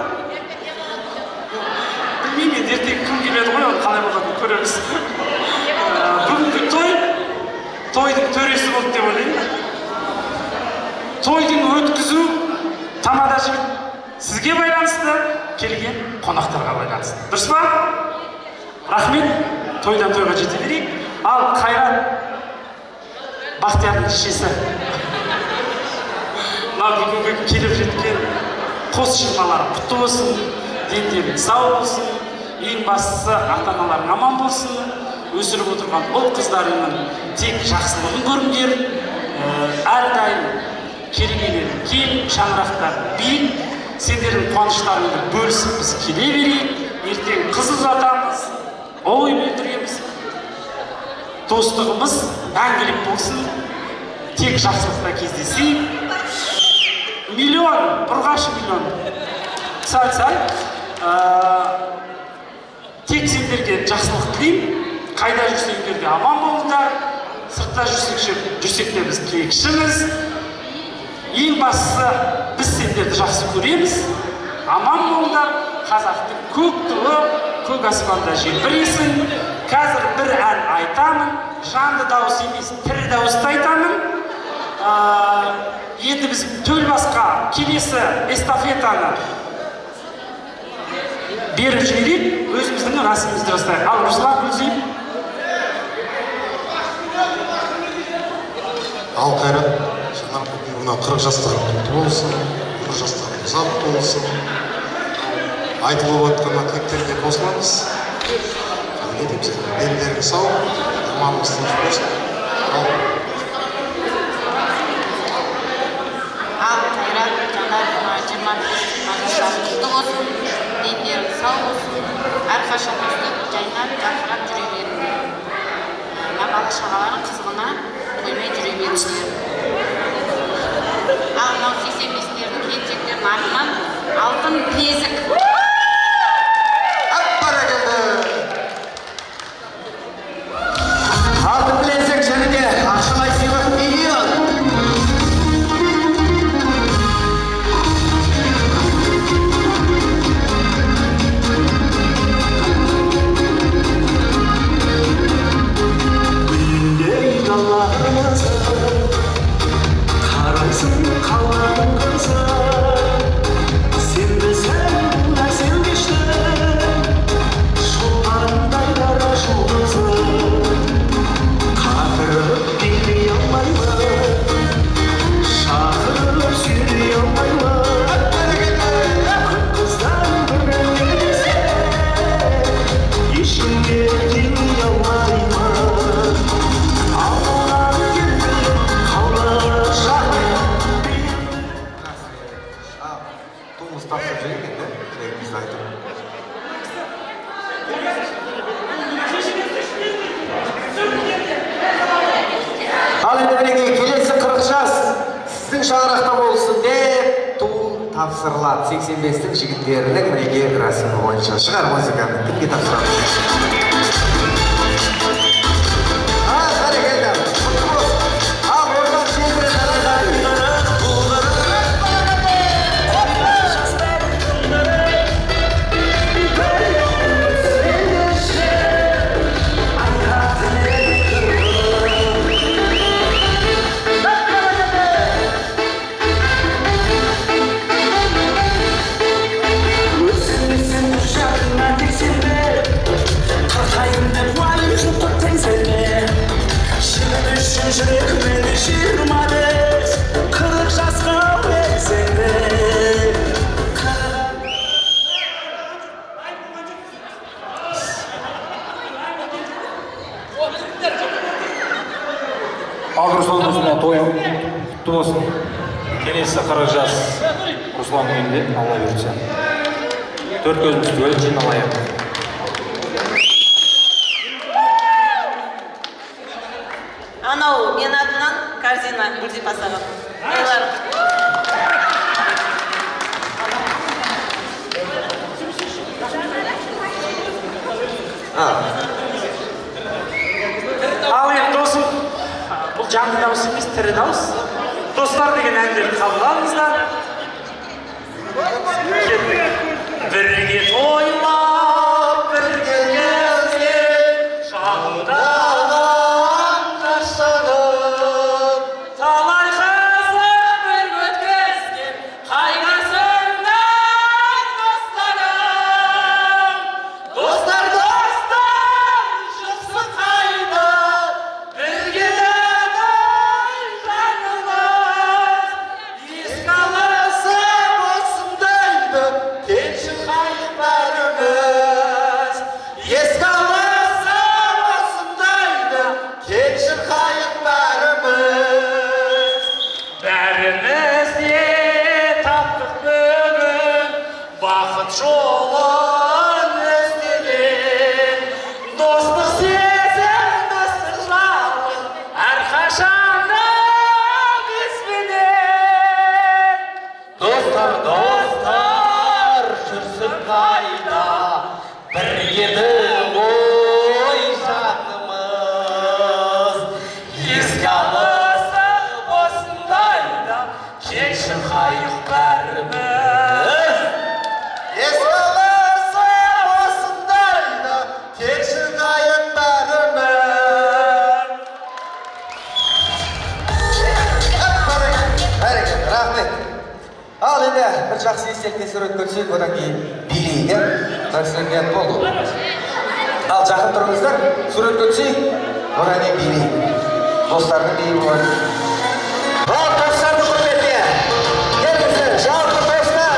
Білмеймін, ертең кім келеді ғой, оны қалай болатынын көреміз. Бүгінгі тойдың төресі болды деп ойлаймын. Тойдың өткізу тамада жігіт сізге байланысты, келген қонақтарға байланысты. Дұрыс па? Рахмет, тойдан тойға жете берейік. Ал Қайрат Бақтиярдың шешесі. Бүгінгі келіп жеткен қос шырмалары құтты болсын, дендері сау болсын, ең бастысы ата-аналарың аман болсын, өсіріп отырған ұл қыздарының тек жақсылығын көріңдер, әрдайым керегелер кең, шаңырақтар биік, сендердің қуаныштарыңды бөлісіп біз келе берейік, ертең қыз ұзатамыз, ой білдіреміз, достығымыз мәңгілік болсын, тек жақсылықта кездесейік. Миллион, бұрғашы миллион. Сәл-сәл. Тек сендерге жақсылық тілеймін. Қайда жүрсеңдер де аман болыңдар. Сыртта жүрсек те біз тілекшіміз. Ең бастысы біз сендерді жақсы көреміз. Аман болыңдар. Қазақтың көк туы, көк аспанда желбіресін. Қазір бір ән айтамын. Жанды дауыс емес, тірі дауысты айтамын. Енді біз төл басқа келесі эстафетаны беріп жіберейік, өзіміздің рәсімімізді жасайық. Ал Руслан Гүлзиев. Ал Қайрат, жаңағы мына 40 жастағы құтты болсын, 40 жастағы ұзақ болсын. Айтылып жатқан тілектерге қосыламыз. Не дейміз, дендерің сау, аманымыз тыныш болсын. Ал Қайрат, Жанар 25 құтты болсын, дендерің сау болсын, әрқашан өстіп жайнап жарқырап жүре беріңдер. Бала шағалардың қызығына қоймай жүре беріңдер. Ал мынау 85-лердің келіншектерінің артынан алтын білезік. Алтын білезік және де ақшалай сыйлық миллион. Қарайсың қаланың қызы, сен білсең бұл әсем кешті, шолпандай дара жұлдызы. Қатырып билей алмаймын, шақырып сүйрей алмаймын. Қыздан бірге десе, ешкімге теңей алмаймын. Тапсырып жүрген де, тілегімізді айтып. Ал енді мінекей келесі 40 жас сіздің шаңырақта болсын деп ту тапсырылады. 85-тің жігіттерінің мінекей рәсімі бойынша. Шығар музыканы, кімге тапсырады? Жүрегіме жиырмады, 40 жасқа берсеңді. Ал Руслан Руслан тойың құтты болсын. Келесі 40 жас Руслан үйінде, Алла берсе. 4 көзіміз түгел жиналайық. Анау мен атынан корзина Гүлзиев асаға. Ал енді досым, бұл жанды дауыс емес, тірі дауыс. Достар деген әндерді қабыл алыңыздар. Бірге тойлап, бірге кезген, жағылдаған таштанып, талай қызық бір өткізген, қайғысыңнан достарым. Достар, жұрсың қайда, бірге дөңгөй жанымыз. Еске алысып осындайды, келші қайық бәріміз. Еске алысып осындайды, келші қайық бәріміз. Бәріміз де таптық бүгін, бақыт жолын іздеген. Достық сезім, достық жалын, әрқашанда бізбенен. Достар, жүрсің қайда, бірге ғой жанымыз. Еске алысып осындайда, келші қайық бәріміз. Еске алысып осындайда, келші қайық бәріміз. Бәрекелді, рахмет. Ал бір жақсы естелікке суретке түсейік, одан кейін билейік, нәрселер ниет болды. Ал жақын тұрыңыздар, суретке түсейік, одан кейін билейік. Достардың биі болады. Ал достардың құрметіне, келіңіздер, жалпы достар.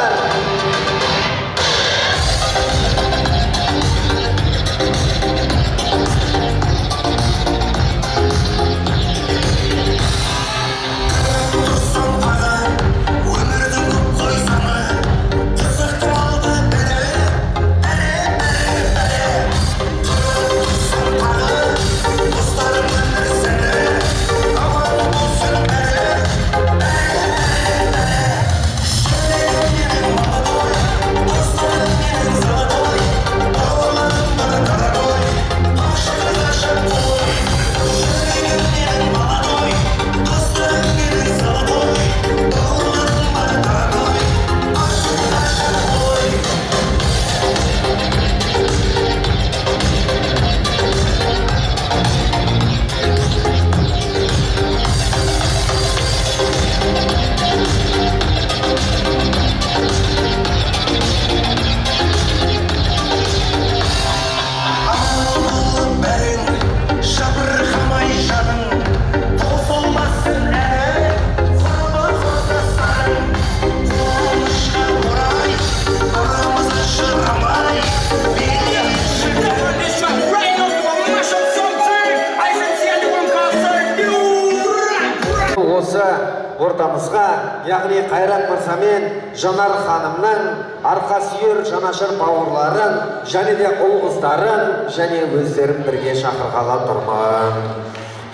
ортамызға, яғни Қайрат мырзамен Жанар ханымның арқа сүйер жанашыр бауырларын, және де ұл қыздарын, және өздерін бірге шақырғалы тұрмын.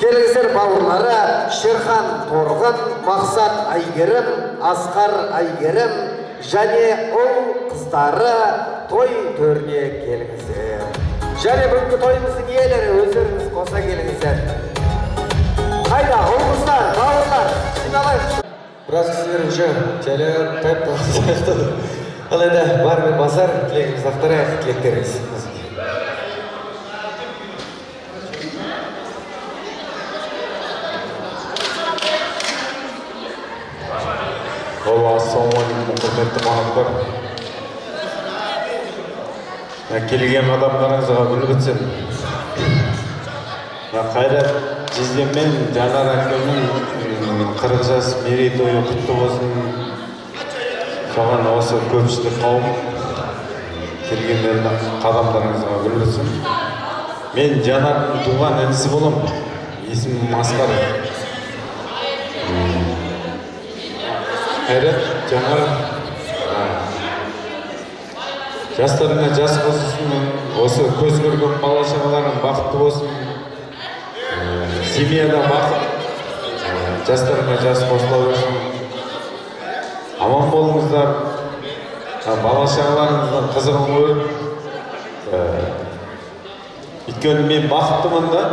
Келіңіздер бауырлары, Шерхан Торғын, Мақсат Айгерім, Асқар Айгерім, және ұл қыздары той төріне келіңіздер. Және бүгінгі тойымыздың иелері өздеріңіз қоса келіңіздер. Қайда, ұл қыздар, бауырлар, жиналайық. Біраз кісілер уже жайлап тайып қалған сияқты. Ал енді бармен базар, тілегімізді ақтарайық, тілектеріңіз. Ассалаумағалейкум, құрметті қонақтар. Келген адамдарыңызға гүл бітсін. Қайрат Жезден мен Жанар әкемнің 40 жас мерейтойы құтты болсын. Соған осы көпшілік қауым келгендердің қадамдарыңызға гүл бітсін. Мен Жанардың туған інісі болам. Есімім Асқар. Қайрат, Жанар, жастарына жас қосылсын, осы көз көрген бала-шағаларың бақытты болсын, семьяда бақыт, жастарына жас қосыла берсін. Аман болыңыздар, бала-шағаларыңыздан қызығын көріп, өйткені мен бақыттымын да,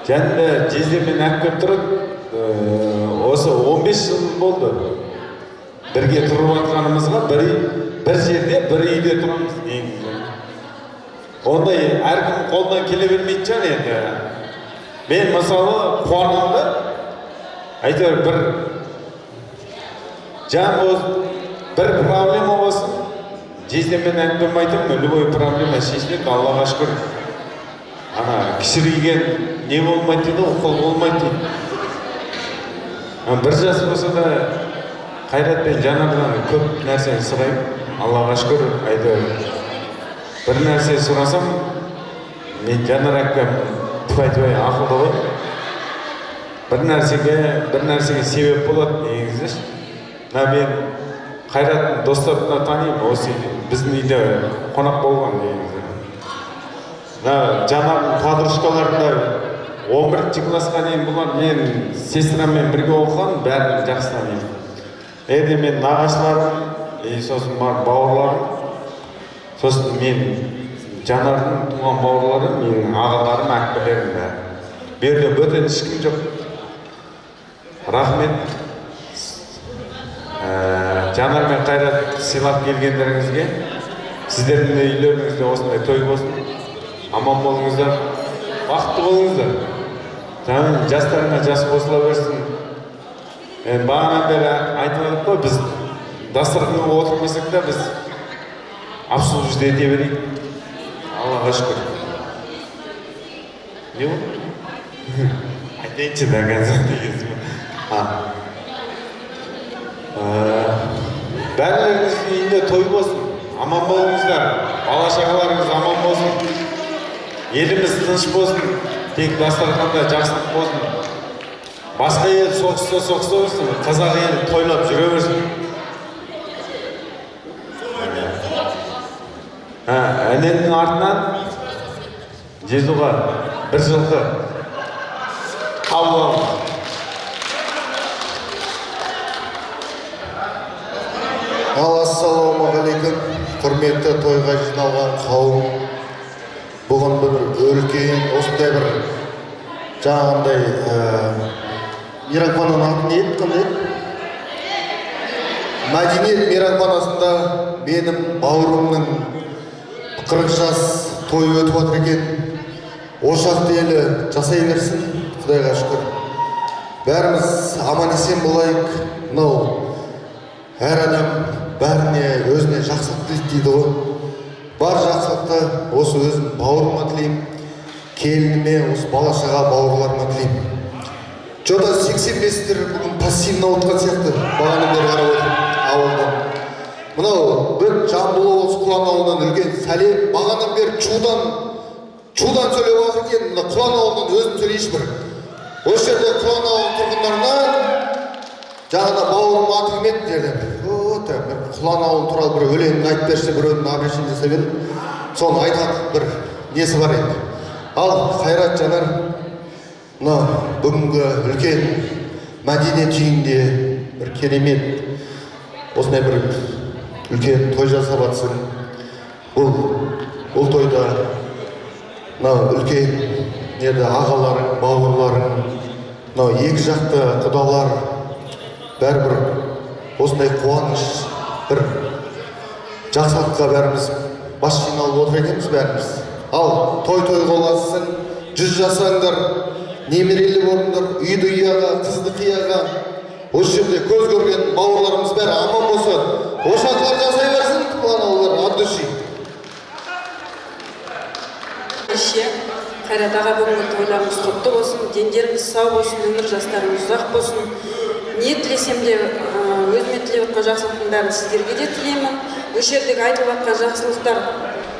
және де жездеммен әпкем тұрып, осы 15 жыл болды. Бірге тұрып атқанымызға бір жерде, бір үйде тұрамыз негізі. Ондай әркім қолдан келе бермейді жан енді. Мен мысалы қуанымда, әйтеуір бір жан болсын, бір проблема болсын, жездеммен әңгіме айтамын, любой проблема шешіледі, Аллаға шүкір. Ана кішірейген не болмайды дейді, оқыл болмайды дейді. Бір жас болса да Қайрат пен Жанардан көп нәрсені сұраймын. Аллаға шүкір, әйтеуір бір нәрсе сұрасам, мен Жанар әкем айтпай ақылды ғой. Бір нәрсеге себеп болады негізі. Мен Қайраттың достарына танимын, осы біздің үйде қонақ болған негізі. Жанардың подружкаларында 11 классқа дейін бұлар мен сестраммен бірге оқыған, бәрін жақсы танимын. Енді мен нағашыларым, сосын бауырларым, сосын мен Жанардың туған бауырларым, менің ағаларым, әкпелерім бәрі. Берде бөтен ешкім жоқ. Рахмет. Жанар мен Қайрат сыйлап келгендеріңізге, сіздердің үйлеріңізде осындай той болсын. Аман болыңыздар, бақытты болыңыздар. Жастарына жас қосыла берсін. Бағанан бері айтып қой, біз дастарханға отырмасақ та біз обслуживать ете берейік. Аллаға шүкір. Не болды? Айтайыншы да қазір дегенсің. Бәрілеріңіздің үйінде той болсын, аман болыңыздар, бала шағаларыңыз аман болсын, еліміз тыныш болсын, тек дастарханда жақсылық болсын. Басқа ел соғыста болсын, қазақ елі тойлап жүре берсін. Әненің артынан жезуға бір жылқы қабыл алыңыз. Ассалаумағалейкум, құрметті тойға жиналған қауым. Бүгін бір үлкен, осындай бір жаңағындай мейрамхананың аты не еді, қандай еді? Мәдениет мейрамханасында менің бауырымның 40 жас той өтіп жатыр екен. Ошақты елі жасай берсін, Құдайға шүкір. Бәріміз аман есен болайық. Мынау әр адам бәріне өзіне жақсылық тілейді дейді ғой. Бар жақсылықты осы өзім бауырыма тілеймін, келініме, осы бала-шаға бауырларыма тілеймін. Жода 85-тер бүгін пассивна отқан сияқты, бағаны бері қарап отыр ауылдан. Мынау бір Жамбыл облысы Құлан ауылынан үлкен сәлем, бағанан бері чудан сөйлеп жатыр екен. Мына Құлан ауылынан өзім сөйлейші бір. Осы жерде Құлан ауылының тұрғындарынан жаңағыда бауырым Атымет деді. Құлан ауылы туралы бір өлеңін айтып берсе, бір өлеңін обращение жасап едім. Соны айтатын бір несі бар енді. Ал Қайрат Жанар мына бүгінгі үлкен мәдениет үйінде бір керемет осындай бір үлкен той жасап жатсың. Бұл тойда мына үлкен ағаларың, бауырларың, мына екі жақты құдалар бәрібір осындай қуаныш, бір жақсылыққа бәріміз бас жиналып отыр екенбіз бәріміз. Ал той қоласын, 100 жасаңдар, немерелі болыңдар, үйді ұяға, қызды қияға. Осы жерде көз көрген бауырларымыз бәрі аман болсын. Ошақлар жасай берсін, Құлан ауылдар, от души. Қайрат аға, бүгінгі тойларыңыз құтты болсын, дендеріңіз сау болсын, өмір жастарыңыз ұзақ болсын. Не тілесем де өзіме тілеп жатқан жақсылықтың бәрін сіздерге де тілеймін. Осы жердегі айтылып жатқан жақсылықтар,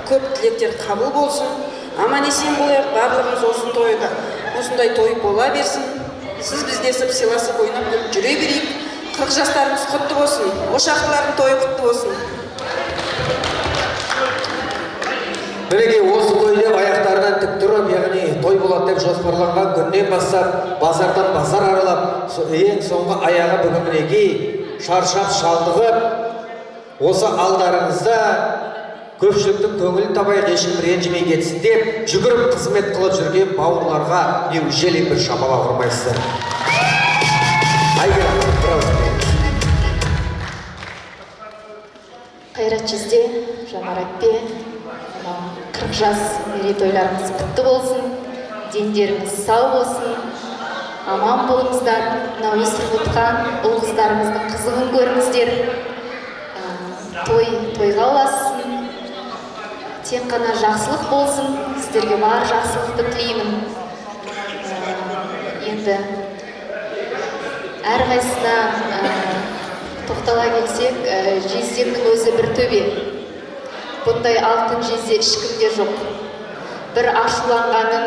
көп тілектер қабыл болсын. Аман есен болайық, барлығымыз осындай той бола берсін. Сіз біздесіп, сыйласып, ойнап жүре берейік. 40 жастарымыз құтты болсын, ошақтылардың тойы құтты болсын. Мінеке осы той деп аяқтарынан тік тұрып, яғни той болады деп жоспарланған күннен бастап базардан базар аралап, ең соңғы аяғы бүгін мінеке шаршап шалдығып, осы алдарыңызда көпшіліктің көңілін табайық, ешкім ренжімей кетсін деп жүгіріп қызмет қылып жүрген бауырларға неужели бір шапалақ ұрмайсыздар? Қайрат жүзде, Жанар әппе, 40 жас мерейтойларыңыз құтты болсын, дендеріңіз сау болсын, аман болыңыздар, мынау өсіп отқан ұл қыздарымыздың қызығын көріңіздер, тойға ұласын, тек қана жақсылық болсын, сіздерге бар жақсылықты тілеймін. Енді әрқайсысына тоқтала келсек, жездемнің өзі бір төбе. Бұндай алтын жезде ешкімде жоқ. Бір ашуланғанын,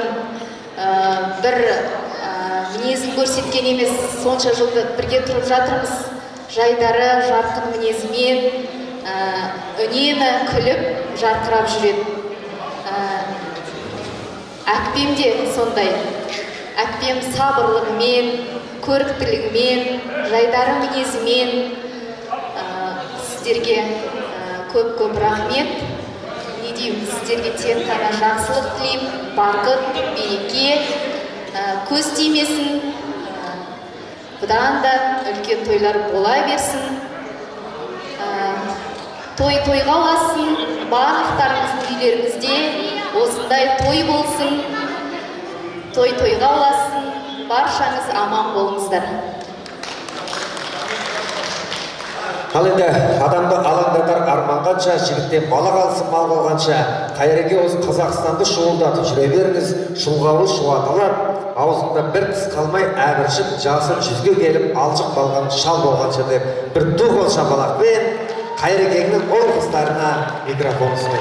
бір мінезін көрсеткен емес, сонша жылды бірге тұрып жатырмыз. Жайдары жарқын мінезімен, үнемі күліп, жарқырап жүреді. Әкпем де сондай. Әкпем сабырлығымен, көріктілігімен, жайдары мінезімен сіздерге көп рахмет. Не деймін, сіздерге тек қана жақсылық тілеймін, бақыт, береке, көз тимесін. Бұдан да үлкен тойлар бола берсін. Тойға ұласын, барлықтарыңыздың үйлеріңізде осындай той болсын. Тойға ұласын, баршаңыз аман болыңыздар. Ал енді адамды алаңдатар арман қанша, жігіттен бала қалсын мал қалғанша, Қайреке осы Қазақстанды шуылдатып жүре беріңіз, шұлғауы шуатылып, аузында бір тіс қалмай әбіршіп, жасы жүзге келіп, алшық балған шал болғанша деп бір ду қол шапалақпен Қайрекеңнің ол қыздарына микрофон ұсына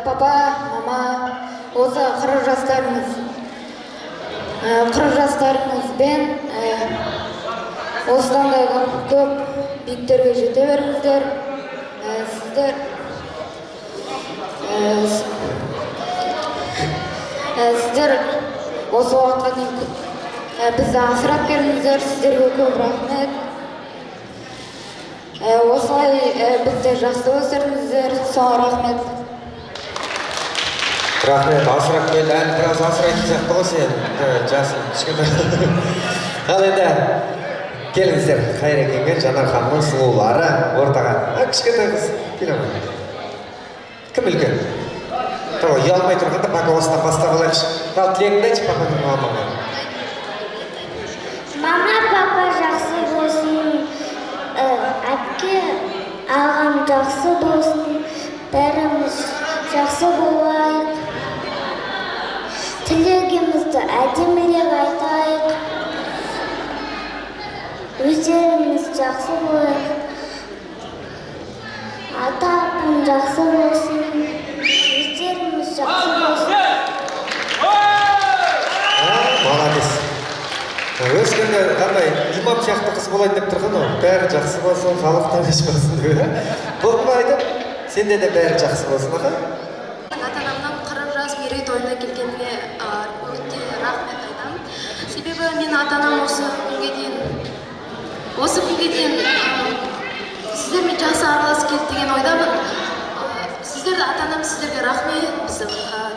Папа, мама, осы 40 жастарыңызбен осыландай көп биіктерге жете беріңіздер. Сіздер осы уақытқа дейін бізді асырап келдіңіздер. Сіздерге көп рахмет. Осылай бізді жақсы өсірдіңіздер. Соған рахмет. Рахмет, асырап келді, әлі біраз асырайтын сияқты ғой сен, жасың кішкентай. Ал енді келіңіздер, Қайрекеңге Жанар ханымның сұлулары ортаға. Кішкентай қыз, келе ма? Кім үлкен? Ұялмай тұрғанда пака осыдан бастап алайықшы. Ал тілегіңді айтшы папаның мамаға. Мама, папа жақсы болсын, әпке, ағам жақсы болсын, бәріміз жақсы болайық. Тілегімізді әдемілеп айтайық. Өздеріміз жақсы болайық. Ата-апам жақсы болсын. Өздеріміз жақсы болсын. Молодец. Өскенде қандай имам сияқты қыз болайын деп тұрған ғой. Бәрі жақсы болсын, халық тыныш болсын деп. Болды ма айтып? Сенде де бәрі жақсы болсын, аға? Ата-анамның 40 жас мерейтойына келгенге өте рахмет айтамын. Себебі мен ата-анам осы күнге дейін сіздермен жақсы араласып келді деген ойдамын. Сіздерді ата-анам сіздерге рахмет, бізді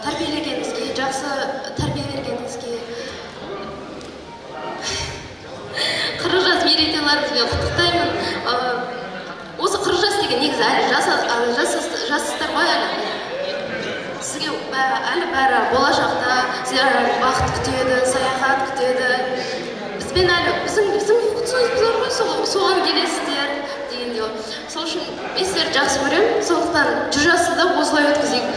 тәрбиелегеніңізге, жақсы тәрбие бергеніңізге. 40 жас мерейтойларыңызбен құттықтаймын. Осы 40 жас деген негізі әлі жассыздар ғой әлі. Сізге әлі бәрі болашақта бақыт күтеді, саяхат күтеді. Бізбен әлі біздің құтсыз бар ғой, соған келесіздер дегенде. Сол үшін мен сіздерді жақсы көремін, сондықтан 100 жасты да осылай өткізейік.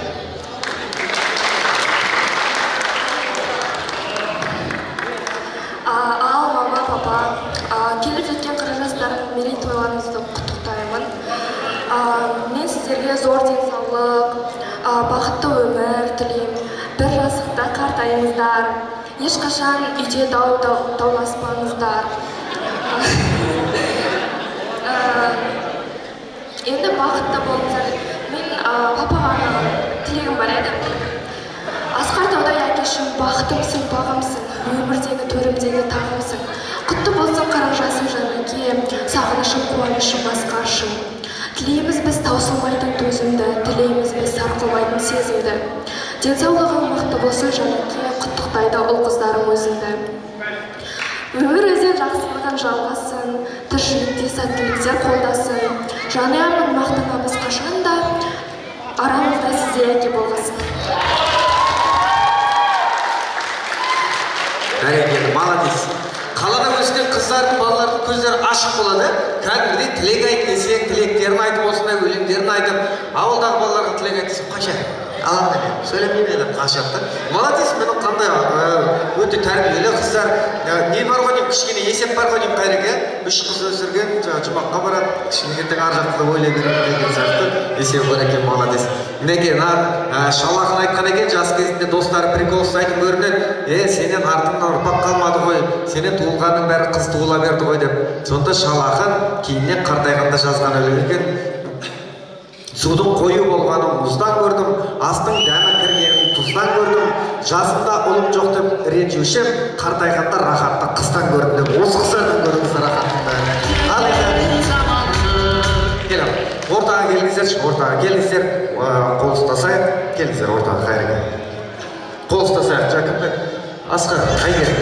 Ал мама, папа, келіп жеткен 40 жастардың мерейтойларыңызды құттықтаймын. Мен сіздерге зор денсаулық, бақытты өмір тілеймін. Бір жасықта қартайыңыздар. Ешқашан үйде дауласпаңыздар. Енді бақытты болыңыздар. Мен папаға тілегім бар еді. Асқар таудай әкешім, бақытымсың, бағымсың, өмірдегі төрімдегі тағымсың. Құтты болсын 40 жасым Жанеке, сағынышым, қуанышым, басқаршым. Тілейміз біз таусылмайтын төзімді, тілейміз біз сарқылмайтын сезімді. Денсаулығың мықты болсын Жанеке, құттықтайды ұл қыздарым өзіңді. Өмір өзен жақсылығын жалғасын, тіршілікте сәттіліктер қолдасын. Жанұямын мақтанамыз қашанда, арамызда сізде әке болғасын. Бәрекелді, молодец. Қалада өскен қыздардың, балалардың көздері ашық болады. Кәдімгідей тілек айт десең, тілектерін айтып, осындай өлеңдерін айтып, ауылдағы балаларға тілек айт десең, қаша? Аламын мен, сөйлемеймін едім, қашақты. Молодец, менің қандай өте тәрбиелі қыздар. Не бар ғой деймін, кішкене есеп бар ғой деймін Қайреке. 3 қыз өсірген, жұмаққа барады, кішкенеден ар жақты ойлай береді деген сияқты есеп бар екен, молодец. Мінекей, шалақын айтқан екен, жас кезінде достары прикол ұстайтын көрінеді. Сенен артыңнан ұрпақ қалмады ғой, сенен туылғанның бәрі қыз туыла берді ғой деп. Сонда шалақын кейіннен қартайғанда жазған өлең екен. Судың қою болғанын мұздан көрдім, астың дәмі кіргенін тұздан көрдім, жасымда ұлым жоқ деп ренжушім, қартайғанда рахатты қыстан көрдім деп. Осы қыздардың көрдіңіздер рахатында. Ал енді келем, ортаға келіңіздерші, ортаға келіңіздер, қол ұстасайық, келіңіздер ортаға Қайреке. Қол ұстасайық, Жақыпбек, Асқар, Әйгерім.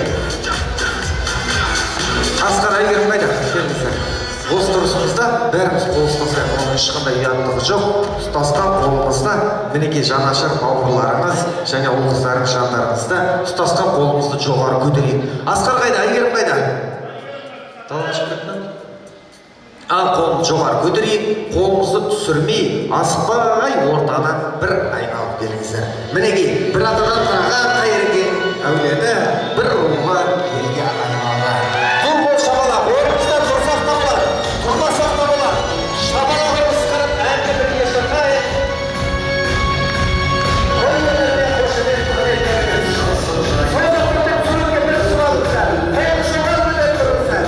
Асқар, Әйгерім қайда? Келіңіздер. осы тұрысымызда бәріміз қол ұстасайық, оның ешқандай ұяттығы жоқ. Ұстасқан қолымызда мінекей жанашыр бауырларымыз және ұл қыздарымыз жандарымызда ұстасқан қолымызды жоғары көтерейік. Асқар қайда, Әйгерім қайда? Далаға шығып кетті ме? Қолымызды жоғары көтерейік, қолымызды түсірмей, асықпай ортаны бір айналып келіңіздер. Мінекей, бір атадан тұрған Қайырекең әулеті бір руға елге айналды. Тұр бол шабала, орнымыздан тұрсақ та болады, тұрмасақ та болады. Шабалағымыз қырып, әнді бірге шырқайық. Қойылермен қошымен құрметтеріңіз. Соғыстың түрінге бір сұрадыңыздар. Әйел жоғары өте тұрыңыздар.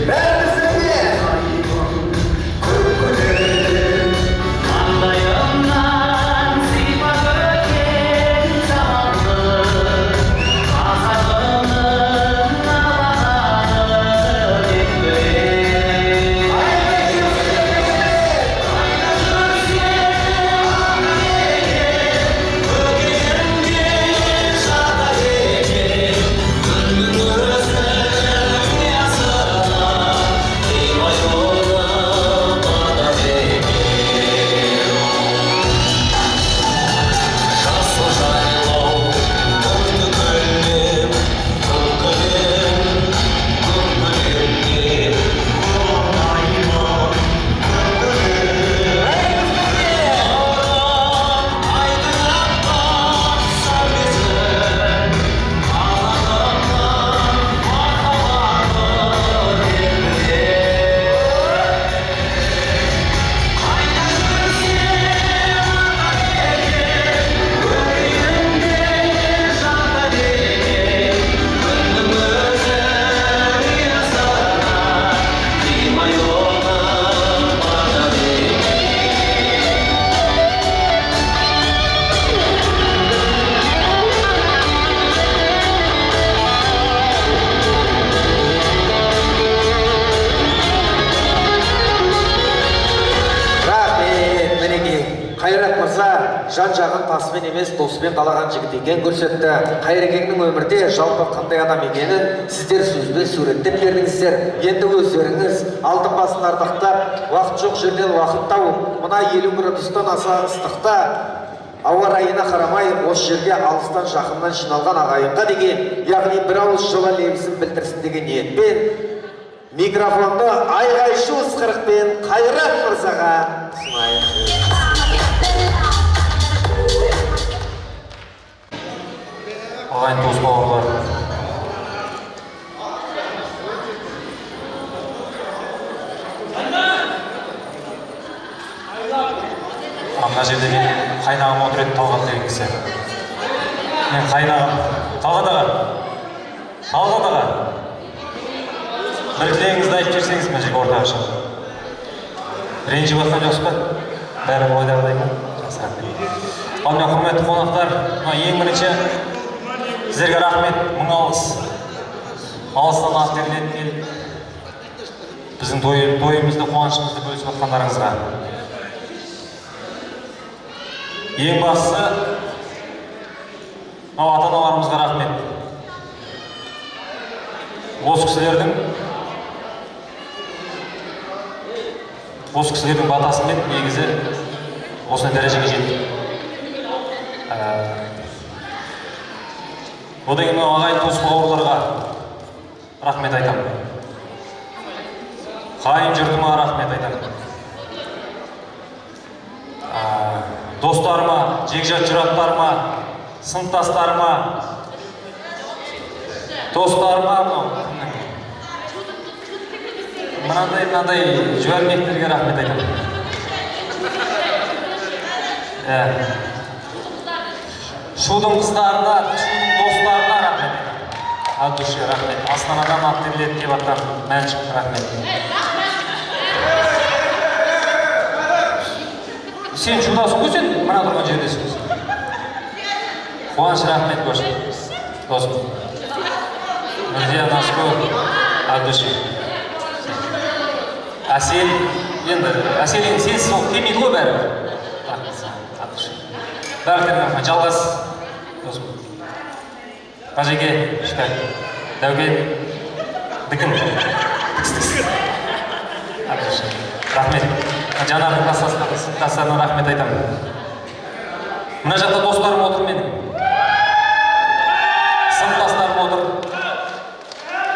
Бәрімізге Маңдайымнан сипап өткен заманды азабының алаңы деп көрем. Қайда жүрсең көкейімде жатар екен күннің өзінің ясына қимай болып бата бекем. Жасыл жайлау көңді көлем көкірем көкірекке орнайма айдың аппақ сәулесін азаттықтың махаббаты тербетер. Қайда жүрсең көкейімде жатар екен күннің өзінің ясына қимай болып бата бекем. Рахмет, мінекей. Қайрат мырза жан-жағын тасымен емес досымен қалаған жігіт екенін көрсетті. Қайрекеңнің өмірде жалпы қандай адам екенін сіздер сөзбен суреттеп бердіңіздер. Енді өздеріңіз алтын басын ардақтап, уақыт жоқ жерден уақыт тауып, мына 50 градустан аса ыстықта ауа райына қарамай осы жерге алыстан жақыннан жиналған ағайынға деген, яғни бір ауыз жылы лебізін білдірсін деген ниетпен микрофонды айғай-шу ысқырықпен Қайрат мырзаға ұсынайық. Ағайын туыс бауырлар, мына жерде мен қайнағым отыр еді, Талғат деген кісі. Мен қайнағым Талғат аға, бір тілегіңізді айтып жіберсеңіз мына жерге ортаға шығып. Ренжіп жатқан жоқсыз ба? Бәрі ойдағыдай ма? Жақсы, рахмет. Ал мен құрметті қонақтар, ең бірінші сіздерге рахмет, мың алғыс. Алыстан ат берілетін келіп, біздің тойымызды, қуанышымызды бөлісіп жатқандарыңызға. Ең бастысы, ата-аналарымызға рахмет. Осы кісілердің батасымен негізі осындай дәрежеге жеттік. Одан кейін ағайын туыс бауырларға рахмет айтамын. Қайын жұртыма рахмет айтамын. Достарыма, жекжат жұраттарыма, сыныптастарыма, достарыма, мынандай жуәрмектерге рахмет айтамын. Шудың қыздарына, шудың достарына рахмет айтамын. От души рахмет. Астанадан ат беріледі деп жатқан Мәншік рахмет. Сен шудасың ғой, сен мына тұрған жердесің. Қуаныш рахмет көрші. Досым. Нұрзия Наско, от души. Әсел, енді сенсіз ол келмейді ғой бәрі. От души. Бәрі жалғас. Досым. Қажеке, Шүкәр, Дәукен, Дікін. Рахмет. Жанардың кластастарына рахмет айтамын. Мына жақта достарым отыр менің. Сыныптастарым отыр.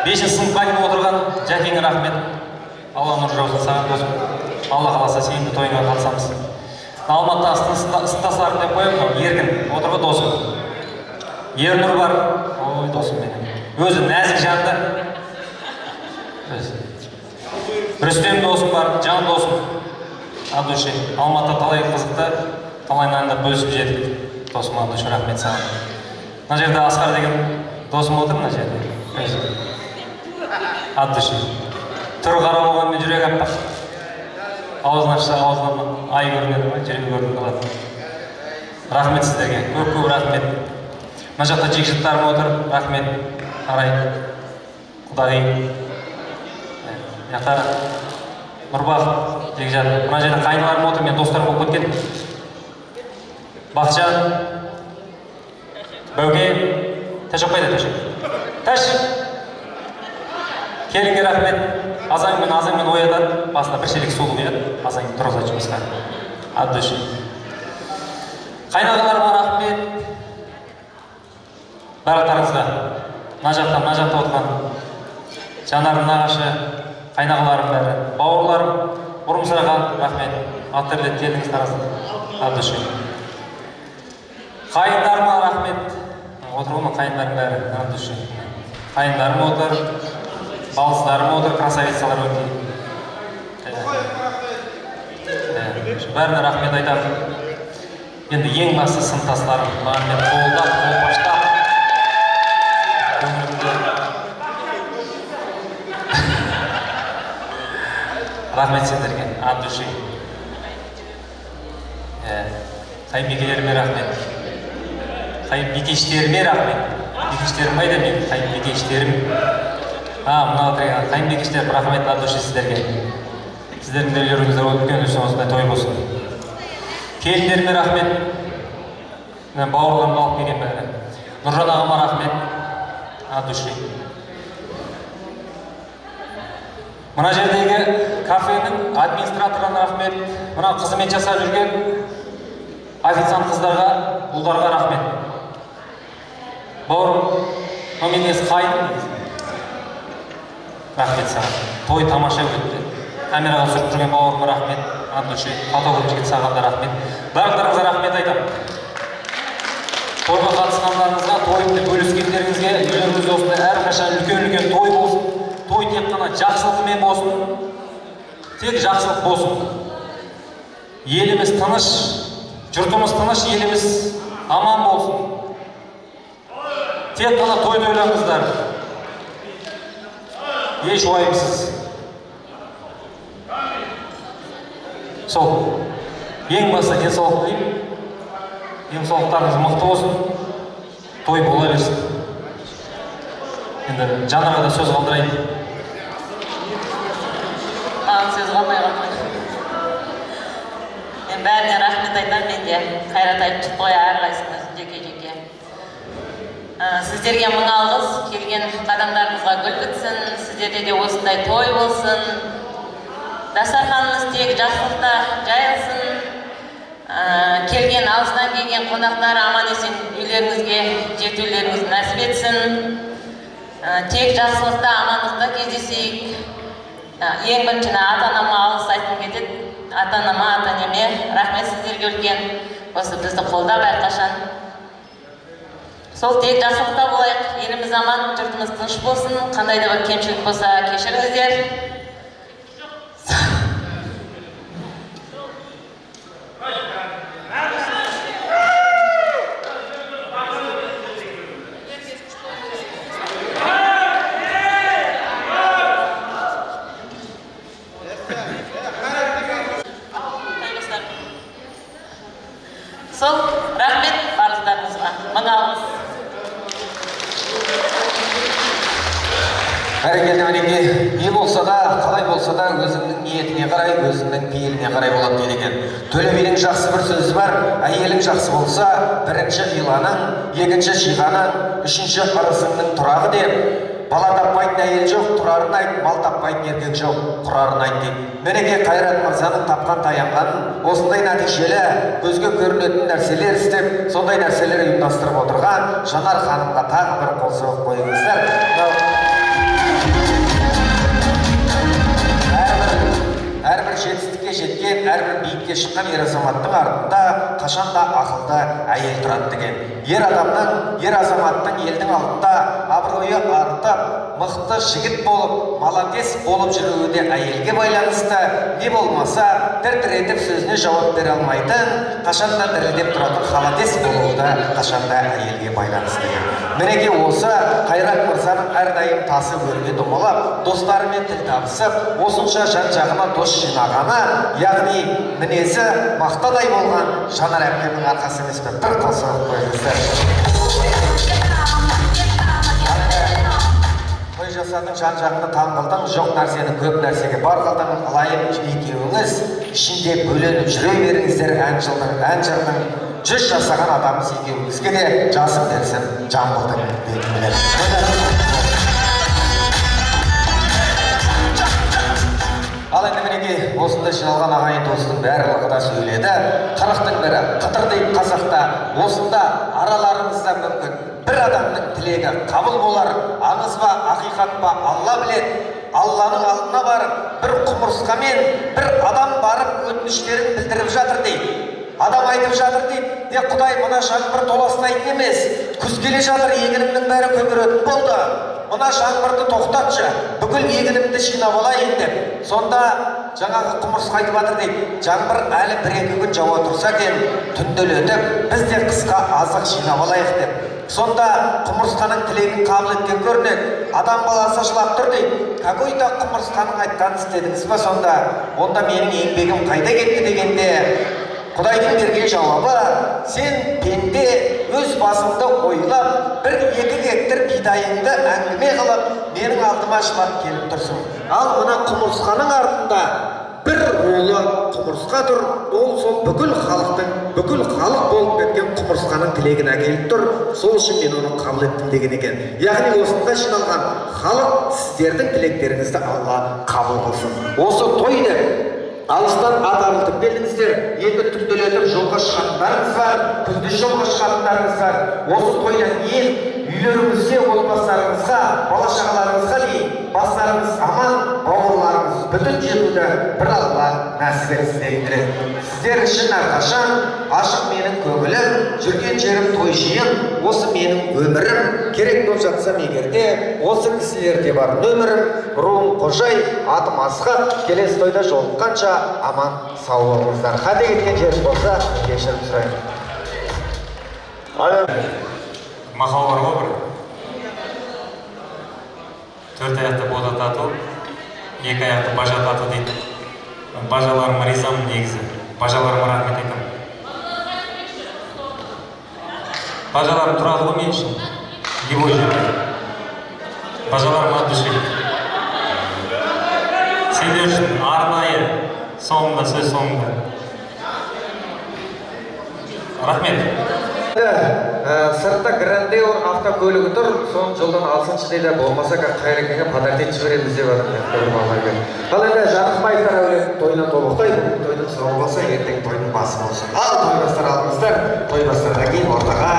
5-ші сыныпқа дейін отырған Жәкеңе рахмет. Алла нұр жаусын саған досым. Алла қаласа сенің де тойыңа қатысамыз. Алматыда сыныптастарым деп қоямын, Еркін, отырғы досым. Ернұр бар, ой досым менің. Өзі нәзік жанды. Рүстем досым бар, Жан досым. От души. Алматыда талай қызықты, талай нанды бөлісіп жетіп. Досым, от души, рахмет саған. Мына жерде Асқар деген досым отыр мына жерде. От души. Түрі қара болғанмен жүрек аппақ. Аузын ашса, аузынан ай көрінеді ме, жүрек көрініп қалады. Рахмет сіздерге, көп рахмет. Мына жақта жекжаттарым отыр, рахмет. Арай, Құдай. Яқта Нұрбақ, жекжат. Мына жерде қайныларым отыр, мен достарым болып кеткен. Бақытжан, Бәуке, Тәшек қайда Тәшек? Тәш! Келінге рахмет. Азаңмен оятады, басына бір шелек су құяды, азаңмен тұрғызады жұмысқа. От души. Қайнағаларыма рахмет. Барлықтарыңызға. Мына жақта отырған Жанардың нағашы, қайнағаларым бәрі, бауырларым, бұрымсыраға рахмет. Аттерлет келдіңіз таразды. От души. Қайындарыма рахмет. Отыр ғой қайындарым бәрі. От души. Қайындарым отыр. Балыстарым отыр, красавицалар өте. Бәріне рахмет айтамын. Енді ең басты сыныптастарым. Маған мен қолдап, қолпаштап. Рахмет сендерге, от души. Қайынбикелеріме рахмет. Қайынбикештеріме рахмет. Бикештерім қайда мен? Қайынбикештерім. Мына отырған қайынбикештер, рахмет от души сіздерге. Сіздердің үйлеріңіздер үлкен үлкен осындай той болсын. Келіндеріме рахмет. Бауырларымды алып келген бәрі. Нұржан ағама рахмет. От души. Мына жердегі кафенің администраторына рахмет. Мына қызмет жасап жүрген официант қыздарға, ұлдарға рахмет. Бауырым, мен есі қайын. Рахмет саған. Той тамаша өтті. Камераға түсіріп жүрген бауырыма рахмет. От души. Фотограф жігіт саған да рахмет. Барлықтарыңызға рахмет айтамын. Тойға қатысқандарыңызға, тойымды бөліскендеріңізге, үйлеріңізде осындай әрқашан үлкен той болсын. Той тек қана жақсылығымен болсын. Тек жақсылық болсын. Еліміз тыныш, жұртымыз тыныш, еліміз аман болсын. Тек қана тойды ойлаңыздар. Еш уайымсыз. Сол. Ең басты денсаулық деймін. Денсаулықтарыңыз мықты болсын. Той бола берсін. Енді Жанарға да сөз қалдырайын. Сөз қалмай қалмай. Мен бәріне рахмет айтамын, мен де Қайрат айтып шықты ғой әрқайсыңыз жеке-жеке. Сіздерге мың алғыс, келген қадамдарыңызға гүл бітсін, сіздерде де осындай той болсын. Дастарханыңыз тек жақсылықта жайылсын. Келген алыстан келген қонақтар аман есен үйлеріңізге жетулеріңіз нәсіп етсін. Тек жақсылықта, амандықта кездесейік. Ең біріншіне ата-анама алғыс айтқым келеді. Ата-анама, ата-енеме рахмет сіздерге үлкен. Осы бізді қолдап әрқашан. Сол тек жақсылықта болайық. Еліміз аман, жұртымыз тыныш болсын. Қандай да бір кемшілік болса кешіріңіздер. Сол, рахмет барлықтарыңызға. Мың алғыс. Бәрекелді мінеке, не болса да, қалай болса да, өзіңнің ниетіне қарай, өзіңнің пейіліне қарай болады дейді екен. Төле бидің жақсы бір сөзі бар, әйелің жақсы болса, бірінші иланың, екінші жиғаның, үшінші ырысыңның тұрағы деп, бала таппайтын әйел жоқ, тұрарын айт, мал таппайтын еркек жоқ, құрарын айт дейді. Мінеке Қайрат мырзаның тапқан таянғанын осындай нәтижелі, көзге көрінетін нәрселер істеп, сондай нәрселер ұйымдастырып отырған Жанар ханымға тағы бір қол соғып қойыңыздар. Әрбір жетістікке жеткен, әрбір биікке шыққан ер азаматтың артында қашанда ақылды әйел тұрады деген. Ер азаматтың елдің алдында абыройы артып, мықты жігіт болып, молодец болып жүруі де әйелге байланысты, не болмаса дір-дір етіп сөзіне жауап бере алмайтын, қашанда дірілдеп тұратын холодец болуы да қашанда әйелге байланысты. Мінеке осы Қайрат мырзаның әрдайым тасы өрге домалап, достарымен тіл табысып, осынша жан-жағына дос жинағаны, яғни мінезі мақтадай болған Жанар әпкемнің арқасы емес пе? Бір қол соғып қойыңыздар. Той жасадың, жан-жағыңды таңғалдың, жоқ нәрсені көп нәрсеге бар қылдың, лайым екеуіңіз ішінде бөленіп жүре беріңіздер. Ән жырдың 100 жасаған адамыз екеуіңізге де жасым берсін жамбылдың бетімелер. Ал енді мінеке осында жиналған ағайын достың барлығы да сөйледі. 40-тың бірі қыдыр дейді қазақта. Осында араларыңызда мүмкін бір адамның тілегі қабыл болар. Аңыз ба, ақиқат па, Алла біледі. Алланың алдына барып, бір құмырсқамен бір адам барып өтініштерін білдіріп жатыр дейді. Адам айтып жатыр дейді, Құдай мына жаңбыр толастайтын емес. Күз келе жатыр, егінімнің бәрі көгеретін болды. Мына жаңбырды тоқтатшы, бүкіл егінімді жинап алайын деп. Сонда жаңағы құмырсқа айтып жатыр дейді, жаңбыр әлі 1-2 күн жауа тұрса екен, түнделетіп, біз де қысқа азық жинап алайық деп. Сонда құмырсқаның тілегін қабыл еткен көрінеді. Адам баласы жылап тұр дейді. Какой-то құмырсқаның айтқанын істедіңіз ба сонда? Онда менің еңбегім қайда кетті дегенде, Құдайдың берген жауабы, сен пенде өз басыңды ойлап, 1-2 гектар бидайыңды әңгіме қылып, менің алдыма жылап келіп тұрсың. Ал мына құмырсқаның артында бір рулы құмырсқа тұр, ол сол бүкіл халық болып кеткен құмырсқаның тілегін әкеліп тұр, сол үшін мен оны қабыл еттім деген екен. Яғни осында жиналған халық сіздердің тілектеріңізді Алла қабыл қылсын. Осы тойды алыстан ат арылтып келдіңіздер, енді түнделетіп жолға шығатындарыңыз бар, күндіз жолға шығатындарыңыз бар. Осы тойдан кейін үйлеріңізде отбасыларыңызға, бала-шағаларыңызға дейін бастарыңыз аман, бауырларыңыз бүтін жетуді бір Алла нәсіп етсін деген тілек. Сіздер үшін әрқашан ашық менің көңілім, жүрген жерім той жиын, осы менің өмірім, керек болып жатсам егерде, осы кісілерде бар нөмірім, руым Қожай, атым Асқат, келесі тойда жолыққанша аман сау болыңыздар. Қате кеткен жерім болса, кешірім сұраймын. Мақал бар ғой бір. 4 аяқты бота тату, 2 аяқты бажа тату дейді. Бажаларыма ризамын негізі. Бажаларыма рахмет айтамын. Бажаларым тұрады ғой мен үшін. Любой жерде. Бажаларым от души. Сендер үшін арнайы соңында, сөз соңында. Рахмет. Сыртта Грандеор автокөлігі тұр, соны жолдан алсыншы дейді, болмаса Қайрекеңе подаркет жібереміз деп адам. Ал енді Жарықбаевтар әулеттің тойына тобықтайды, тойдың сұрау болса, ертең тойдың басы болсын. Ал тойбастар алыңыздар, тойбастардан кейін ортаға